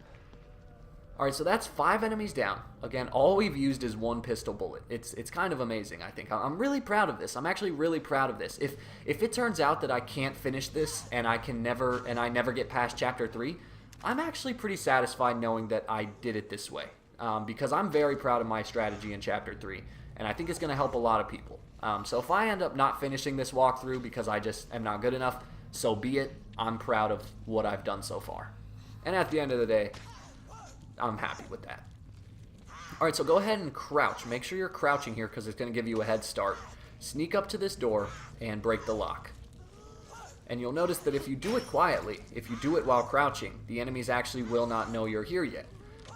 Alright, so that's 5 enemies down. Again, all we've used is 1 pistol bullet. It's kind of amazing, I think. I'm really proud of this. I'm actually really proud of this. If it turns out that I can't finish this and I never get past Chapter 3, I'm actually pretty satisfied knowing that I did it this way. Because I'm very proud of my strategy in Chapter 3, and I think it's going to help a lot of people. So if I end up not finishing this walkthrough because I just am not good enough, so be it. I'm proud of what I've done so far. And at the end of the day, I'm happy with that. Alright, so go ahead and crouch. Make sure you're crouching here because it's going to give you a head start. Sneak up to this door and break the lock. And you'll notice that if you do it quietly, if you do it while crouching, the enemies actually will not know you're here yet.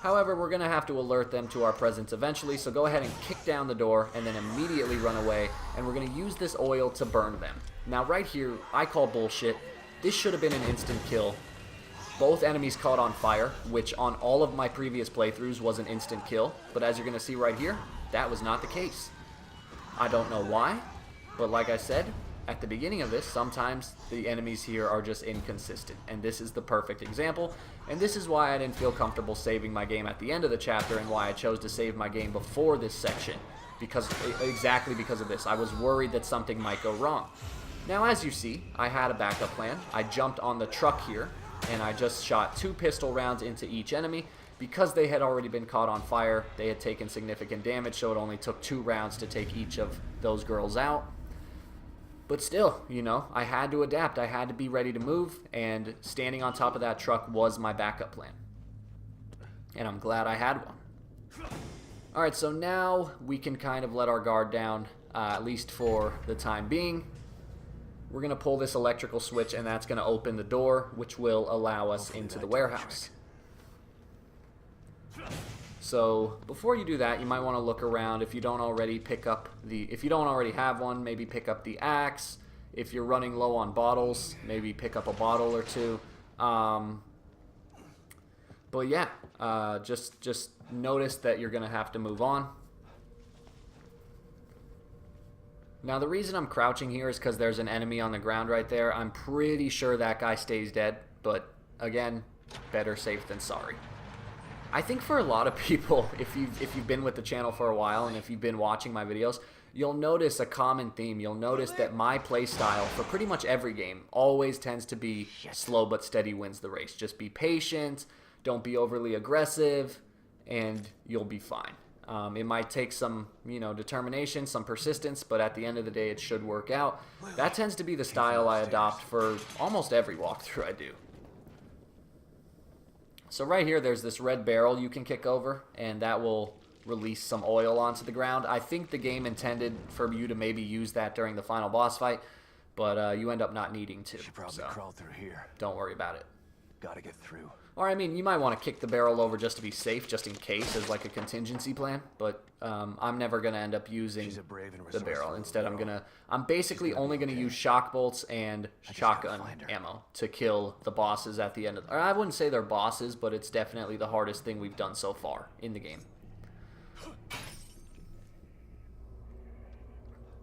However, we're going to have to alert them to our presence eventually, so go ahead and kick down the door and then immediately run away, and we're going to use this oil to burn them. Now right here, I call bullshit. This should have been an instant kill. Both enemies caught on fire, which on all of my previous playthroughs was an instant kill, but as you're going to see right here, that was not the case. I don't know why, but like I said, at the beginning of this, sometimes the enemies here are just inconsistent, and this is the perfect example, and this is why I didn't feel comfortable saving my game at the end of the chapter, and why I chose to save my game before this section, exactly because of this. I was worried that something might go wrong. Now, as you see, I had a backup plan. I jumped on the truck here, and I just shot 2 pistol rounds into each enemy, because they had already been caught on fire, they had taken significant damage, so it only took 2 rounds to take each of those girls out. But still, you know, I had to adapt. I had to be ready to move, and standing on top of that truck was my backup plan. And I'm glad I had one. Alright, so now we can kind of let our guard down, at least for the time being. We're going to pull this electrical switch, and that's going to open the door, which will allow us into the warehouse. So before you do that, you might want to look around. If you don't already if you don't already have one, maybe pick up the axe. If you're running low on bottles, maybe pick up a bottle or 2. But yeah, just notice that you're gonna have to move on. Now the reason I'm crouching here is because there's an enemy on the ground right there. I'm pretty sure that guy stays dead, but again, better safe than sorry. I think for a lot of people, if you've been with the channel for a while and if you've been watching my videos, you'll notice a common theme. You'll notice that my play style for pretty much every game always tends to be slow but steady wins the race. Just be patient, don't be overly aggressive, and you'll be fine. It might take some, determination, some persistence, but at the end of the day, it should work out. That tends to be the style I adopt for almost every walkthrough I do. So right here, there's this red barrel you can kick over, and that will release some oil onto the ground. I think the game intended for you to maybe use that during the final boss fight, but you end up not needing to. Should probably crawl through here. Don't worry about it. Gotta get through. Or, I mean, you might want to kick the barrel over just to be safe, just in case, as like a contingency plan. But I'm never going to end up using the barrel. Instead, I'm basically only going to use shock bolts and shotgun ammo to kill the bosses at the end of. Or I wouldn't say they're bosses, but it's definitely the hardest thing we've done so far in the game.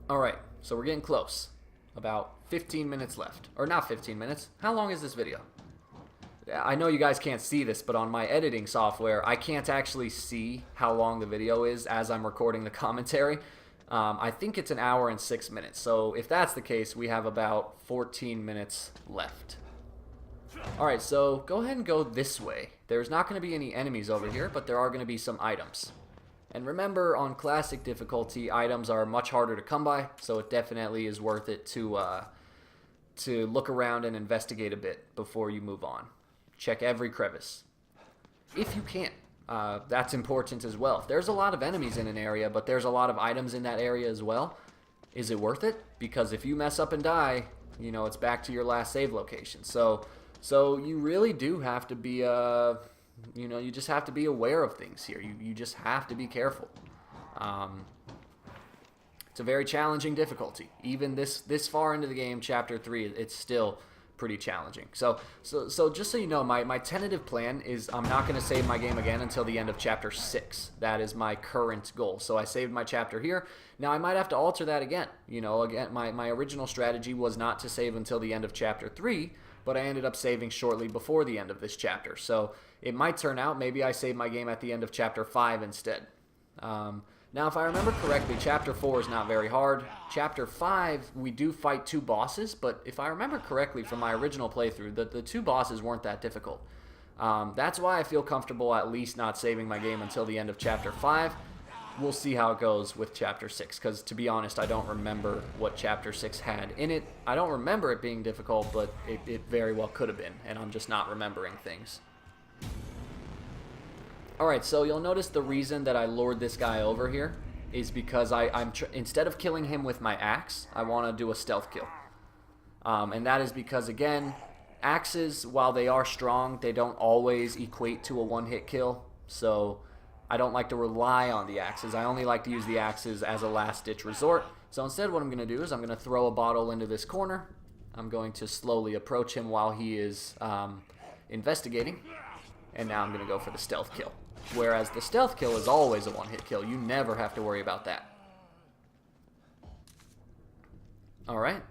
All right, so we're getting close. About 15 minutes left, or not 15 minutes. How long is this video? I know you guys can't see this, but on my editing software, I can't actually see how long the video is as I'm recording the commentary. I think it's 1 hour and 6 minutes. So if that's the case, we have about 14 minutes left. Alright, so go ahead and go this way. There's not going to be any enemies over here, but there are going to be some items. And remember, on classic difficulty, items are much harder to come by, so it definitely is worth it to look around and investigate a bit before you move on. Check every crevice, if you can. That's important as well. If there's a lot of enemies in an area, but there's a lot of items in that area as well, is it worth it? Because if you mess up and die, it's back to your last save location. So you really do have to be, you just have to be aware of things here. You just have to be careful. It's a very challenging difficulty. Even this far into the game, Chapter 3, it's still pretty challenging. So just so you know, my tentative plan is I'm not going to save my game again until the end of Chapter 6. That is my current goal. So I saved my chapter here. Now I might have to alter that again. Again, my original strategy was not to save until the end of Chapter 3, but I ended up saving shortly before the end of this chapter. So it might turn out maybe I save my game at the end of Chapter 5 instead. Now, if I remember correctly, Chapter 4 is not very hard. Chapter 5, we do fight 2 bosses, but if I remember correctly from my original playthrough, the 2 bosses weren't that difficult. That's why I feel comfortable at least not saving my game until the end of Chapter 5. We'll see how it goes with Chapter 6, because to be honest, I don't remember what Chapter 6 had in it. I don't remember it being difficult, but it very well could have been, and I'm just not remembering things. Alright, so you'll notice the reason that I lured this guy over here is because instead of killing him with my axe, I want to do a stealth kill. And that is because, again, axes, while they are strong, they don't always equate to a one-hit kill. So I don't like to rely on the axes. I only like to use the axes as a last-ditch resort. So instead what I'm going to do is I'm going to throw a bottle into this corner. I'm going to slowly approach him while he is investigating. And now I'm going to go for the stealth kill. Whereas the stealth kill is always a one-hit kill. You never have to worry about that. Alright.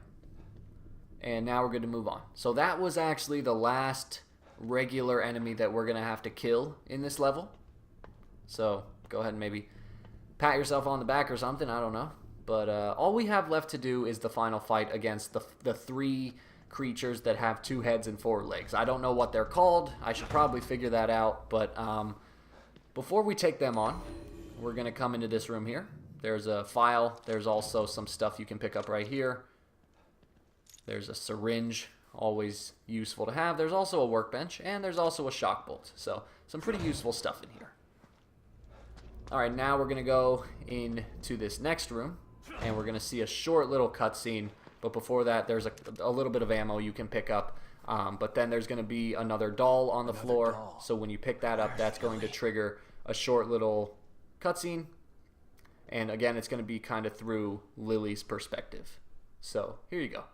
And now we're good to move on. So that was actually the last regular enemy that we're going to have to kill in this level. So go ahead and maybe pat yourself on the back or something. I don't know. But all we have left to do is the final fight against the 3 creatures that have 2 heads and 4 legs. I don't know what they're called. I should probably figure that out. But before we take them on, we're going to come into this room here. There's a file. There's also some stuff you can pick up right here. There's a syringe, always useful to have. There's also a workbench, and there's also a shock bolt. So some pretty useful stuff in here. Alright, now we're going to go into this next room, and we're going to see a short little cutscene. But before that, there's a little bit of ammo you can pick up. But then there's going to be another doll on the floor. So when you pick that up, that's going to trigger a short little cutscene. And again, it's going to be kind of through Lily's perspective. So here you go.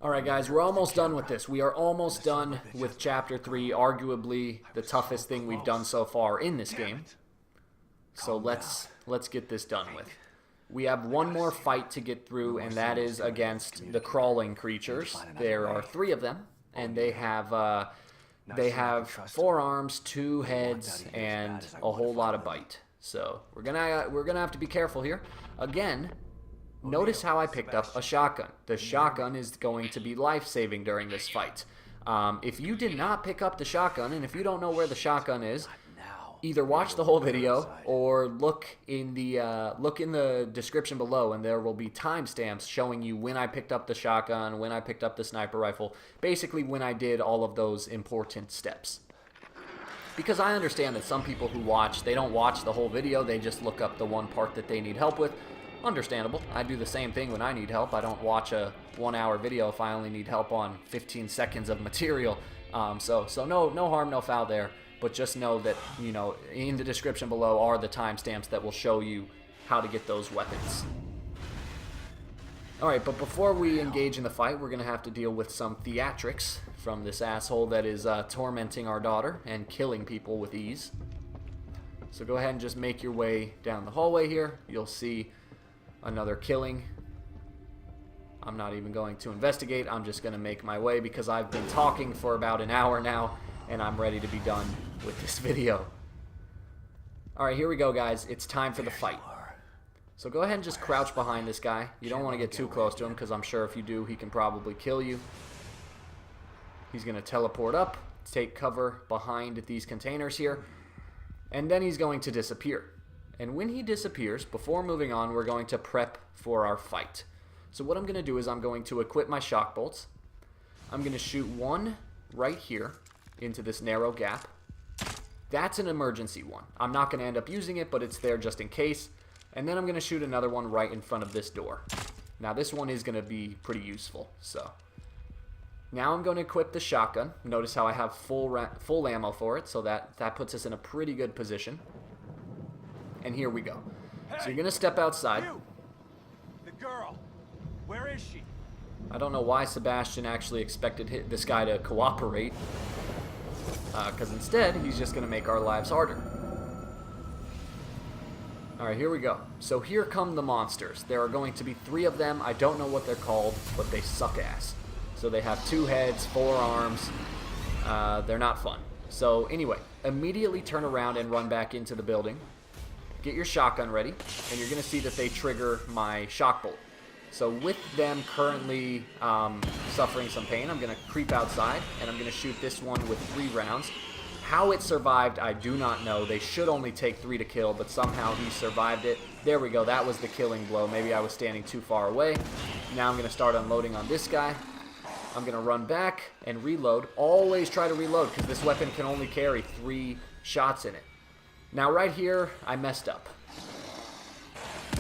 Alright guys, we're almost done with this. We are almost done with Chapter 3, arguably the toughest thing we've done so far in this game. So let's get this done with. We have one more fight to get through, and that is against the crawling creatures. There are 3 of them, and they have 4 arms, 2 heads, and a whole lot of bite. So we're gonna have to be careful here. Again, notice how I picked up a shotgun. The shotgun is going to be life-saving during this fight. If you did not pick up the shotgun, and if you don't know where the shotgun is, either watch the whole video or look in the description below, and there will be timestamps showing you when I picked up the shotgun, when I picked up the sniper rifle, basically when I did all of those important steps. Because I understand that some people who watch, they don't watch the whole video, they just look up the one part that they need help with. Understandable. I do the same thing when I need help. I don't watch a 1-hour video if I only need help on 15 seconds of material. So no harm, no foul there. But just know that, you know, in the description below are the timestamps that will show you how to get those weapons. Alright, but before we engage in the fight, we're going to have to deal with some theatrics from this asshole that is tormenting our daughter and killing people with ease. So go ahead and just make your way down the hallway here. You'll see another killing. I'm not even going to investigate. I'm just going to make my way because I've been talking for about an hour now and I'm ready to be done with this video. Alright, here we go guys. It's time for the fight. So go ahead and just crouch behind this guy. You don't want to get too close to him because I'm sure if you do, he can probably kill you. He's going to teleport up, take cover behind these containers here, and then he's going to disappear. And when he disappears, before moving on, we're going to prep for our fight. So what I'm going to do is I'm going to equip my shock bolts. I'm going to shoot one right here into this narrow gap. That's an emergency one. I'm not going to end up using it, but it's there just in case. And then I'm going to shoot another one right in front of this door. Now this one is going to be pretty useful. So now I'm going to equip the shotgun. Notice how I have full ammo for it, so that puts us in a pretty good position. And here we go. So you're going to step outside. You! The girl! Where is she? I don't know why Sebastian actually expected this guy to cooperate. Because instead, he's just going to make our lives harder. Alright, here we go. So here come the monsters. There are going to be 3 of them. I don't know what they're called, but they suck ass. So they have 2 heads, 4 arms. They're not fun. So anyway, immediately turn around and run back into the building. Get your shotgun ready, and you're going to see that they trigger my shock bolt. So with them currently suffering some pain, I'm going to creep outside, and I'm going to shoot this one with 3 rounds. How it survived, I do not know. They should only take 3 to kill, but somehow he survived it. There we go. That was the killing blow. Maybe I was standing too far away. Now I'm going to start unloading on this guy. I'm going to run back and reload. Always try to reload, because this weapon can only carry 3 shots in it. Now right here, I messed up.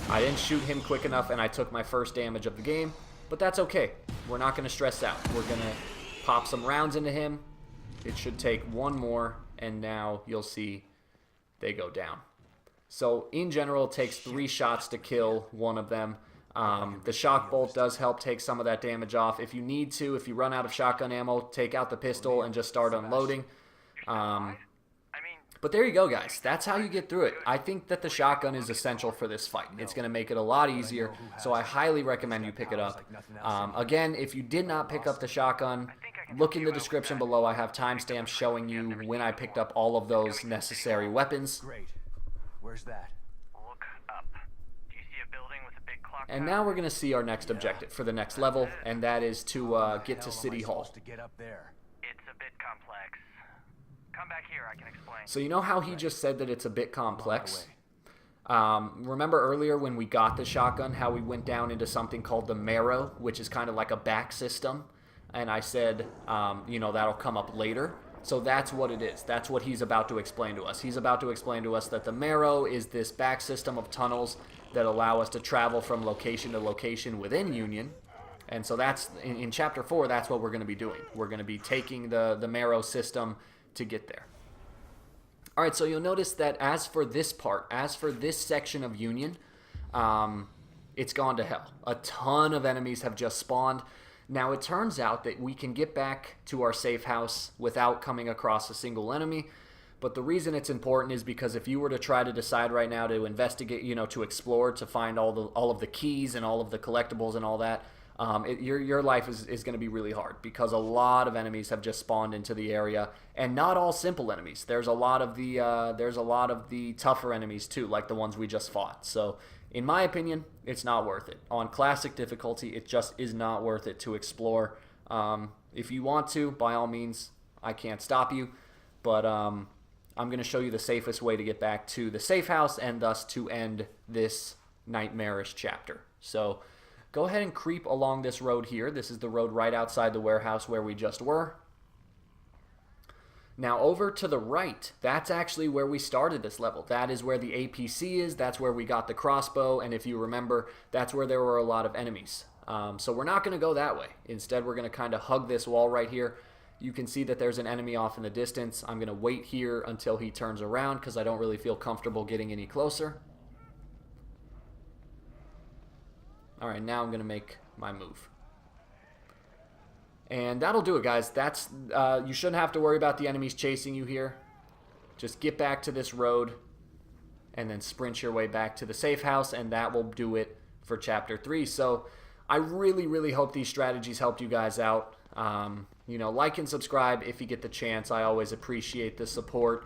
I didn't shoot him quick enough, and I took my first damage of the game. But that's okay. We're not going to stress out. We're going to pop some rounds into him. It should take one more, and now you'll see they go down. So in general, it takes 3 shots to kill one of them. The shock bolt does help take some of that damage off. If you need to, if you run out of shotgun ammo, take out the pistol and just start unloading. But there you go, guys. That's how you get through it. I think that the shotgun is essential for this fight. It's going to make it a lot easier, so I highly recommend you pick it up. Again, if you did not pick up the shotgun, look in the description below. I have timestamps showing you when I picked up all of those necessary weapons. Great. Where's that? Look up. Do you see a building with a big clock And tower? now we're going to see our next objective for the next level, and that is to get to City Hall. To get up there. It's a bit complex. Come back here, I can explain. So you know how he just said that it's a bit complex? Remember earlier when we got the shotgun, how we went down into something called the Marrow, which is kind of like a back system? And I said, you know, that'll come up later. So that's what it is. That's what he's about to explain to us. He's about to explain to us that the Marrow is this back system of tunnels that allow us to travel from location to location within Union. And so that's, in Chapter 4, that's what we're going to be doing. We're going to be taking the Marrow system to get there. All right, so you'll notice that as for this part, as for this section of Union, it's gone to hell. A ton of enemies have just spawned. Now, it turns out that we can get back to our safe house without coming across a single enemy, but the reason it's important is because if you were to try to decide right now to investigate, you know, to explore, to find all of the keys and all of the collectibles and all that, your life is going to be really hard because a lot of enemies have just spawned into the area, and not all simple enemies. There's a lot of the tougher enemies too, like the ones we just fought. So, in my opinion, it's not worth it. On classic difficulty, it just is not worth it to explore. If you want to, by all means, I can't stop you, but I'm going to show you the safest way to get back to the safe house and thus to end this nightmarish chapter. So, go ahead and creep along this road here. This is the road right outside the warehouse where we just were. Now over to the right, that's actually where we started this level. That is where the APC is. That's where we got the crossbow. And if you remember, that's where there were a lot of enemies. So we're not going to go that way. Instead, we're going to kind of hug this wall right here. You can see that there's an enemy off in the distance. I'm going to wait here until he turns around because I don't really feel comfortable getting any closer. Alright, now I'm going to make my move. And that'll do it, guys. That's you shouldn't have to worry about the enemies chasing you here. Just get back to this road and then sprint your way back to the safe house, and that will do it for Chapter 3. So I really, really hope these strategies helped you guys out. You know, like and subscribe if you get the chance. I always appreciate the support.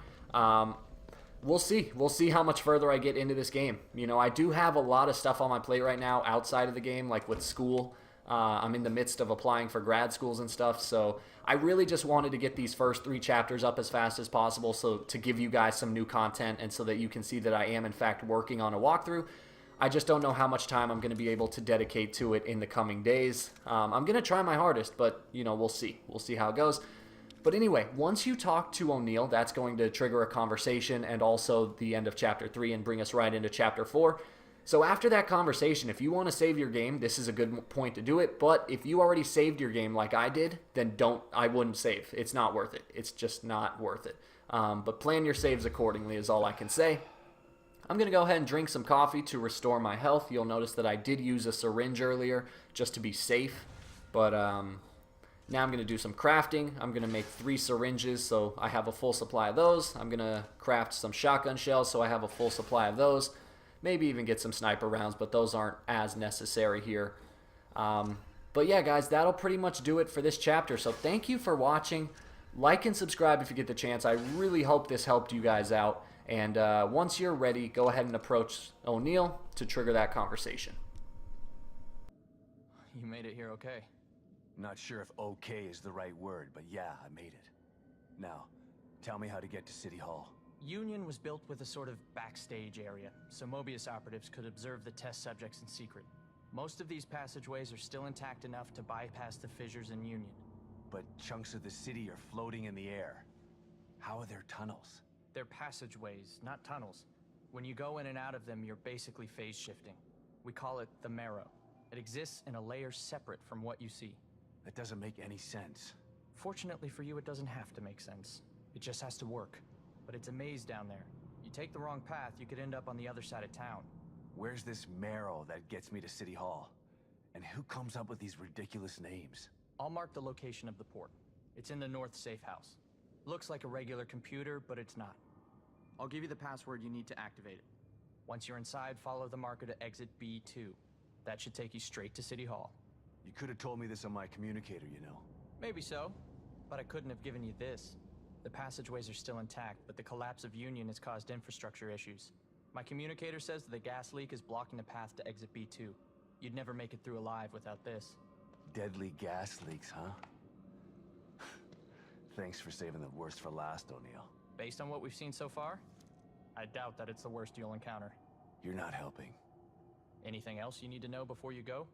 We'll see. We'll see how much further I get into this game. You know, I do have a lot of stuff on my plate right now outside of the game, like with school. I'm in the midst of applying for grad schools and stuff, so I really just wanted to get these first 3 chapters up as fast as possible so to give you guys some new content and so that you can see that I am, in fact, working on a walkthrough. I just don't know how much time I'm going to be able to dedicate to it in the coming days. I'm going to try my hardest, but, you know, we'll see. We'll see how it goes. But anyway, once you talk to O'Neill, that's going to trigger a conversation and also the end of Chapter 3 and bring us right into Chapter 4. So after that conversation, if you want to save your game, this is a good point to do it. But if you already saved your game like I did, then I wouldn't save. It's not worth it. It's just not worth it. But plan your saves accordingly is all I can say. I'm going to go ahead and drink some coffee to restore my health. You'll notice that I did use a syringe earlier just to be safe. But now I'm going to do some crafting. I'm going to make 3 syringes so I have a full supply of those. I'm going to craft some shotgun shells so I have a full supply of those. Maybe even get some sniper rounds, but those aren't as necessary here. But yeah, guys, that'll pretty much do it for this chapter. So thank you for watching. Like and subscribe if you get the chance. I really hope this helped you guys out. And once you're ready, go ahead and approach O'Neill to trigger that conversation. You made it here okay. Not sure if okay is the right word, but yeah, I made it. Now, tell me how to get to City Hall. Union was built with a sort of backstage area, so Mobius operatives could observe the test subjects in secret. Most of these passageways are still intact enough to bypass the fissures in Union. But chunks of the city are floating in the air. How are there tunnels? They're passageways, not tunnels. When you go in and out of them, you're basically phase shifting. We call it the Marrow. It exists in a layer separate from what you see. That doesn't make any sense. Fortunately for you, it doesn't have to make sense. It just has to work. But it's a maze down there. You take the wrong path, you could end up on the other side of town. Where's this Marrow that gets me to City Hall? And who comes up with these ridiculous names? I'll mark the location of the port. It's in the north safe house. Looks like a regular computer, but it's not. I'll give you the password you need to activate it. Once you're inside, follow the marker to exit B2. That should take you straight to City Hall. You could have told me this on my communicator, you know. Maybe so, but I couldn't have given you this. The passageways are still intact, but the collapse of Union has caused infrastructure issues. My communicator says that the gas leak is blocking the path to exit B2. You'd never make it through alive without this. Deadly gas leaks, huh? Thanks for saving the worst for last, O'Neill. Based on what we've seen so far, I doubt that it's the worst you'll encounter. You're not helping. Anything else you need to know before you go?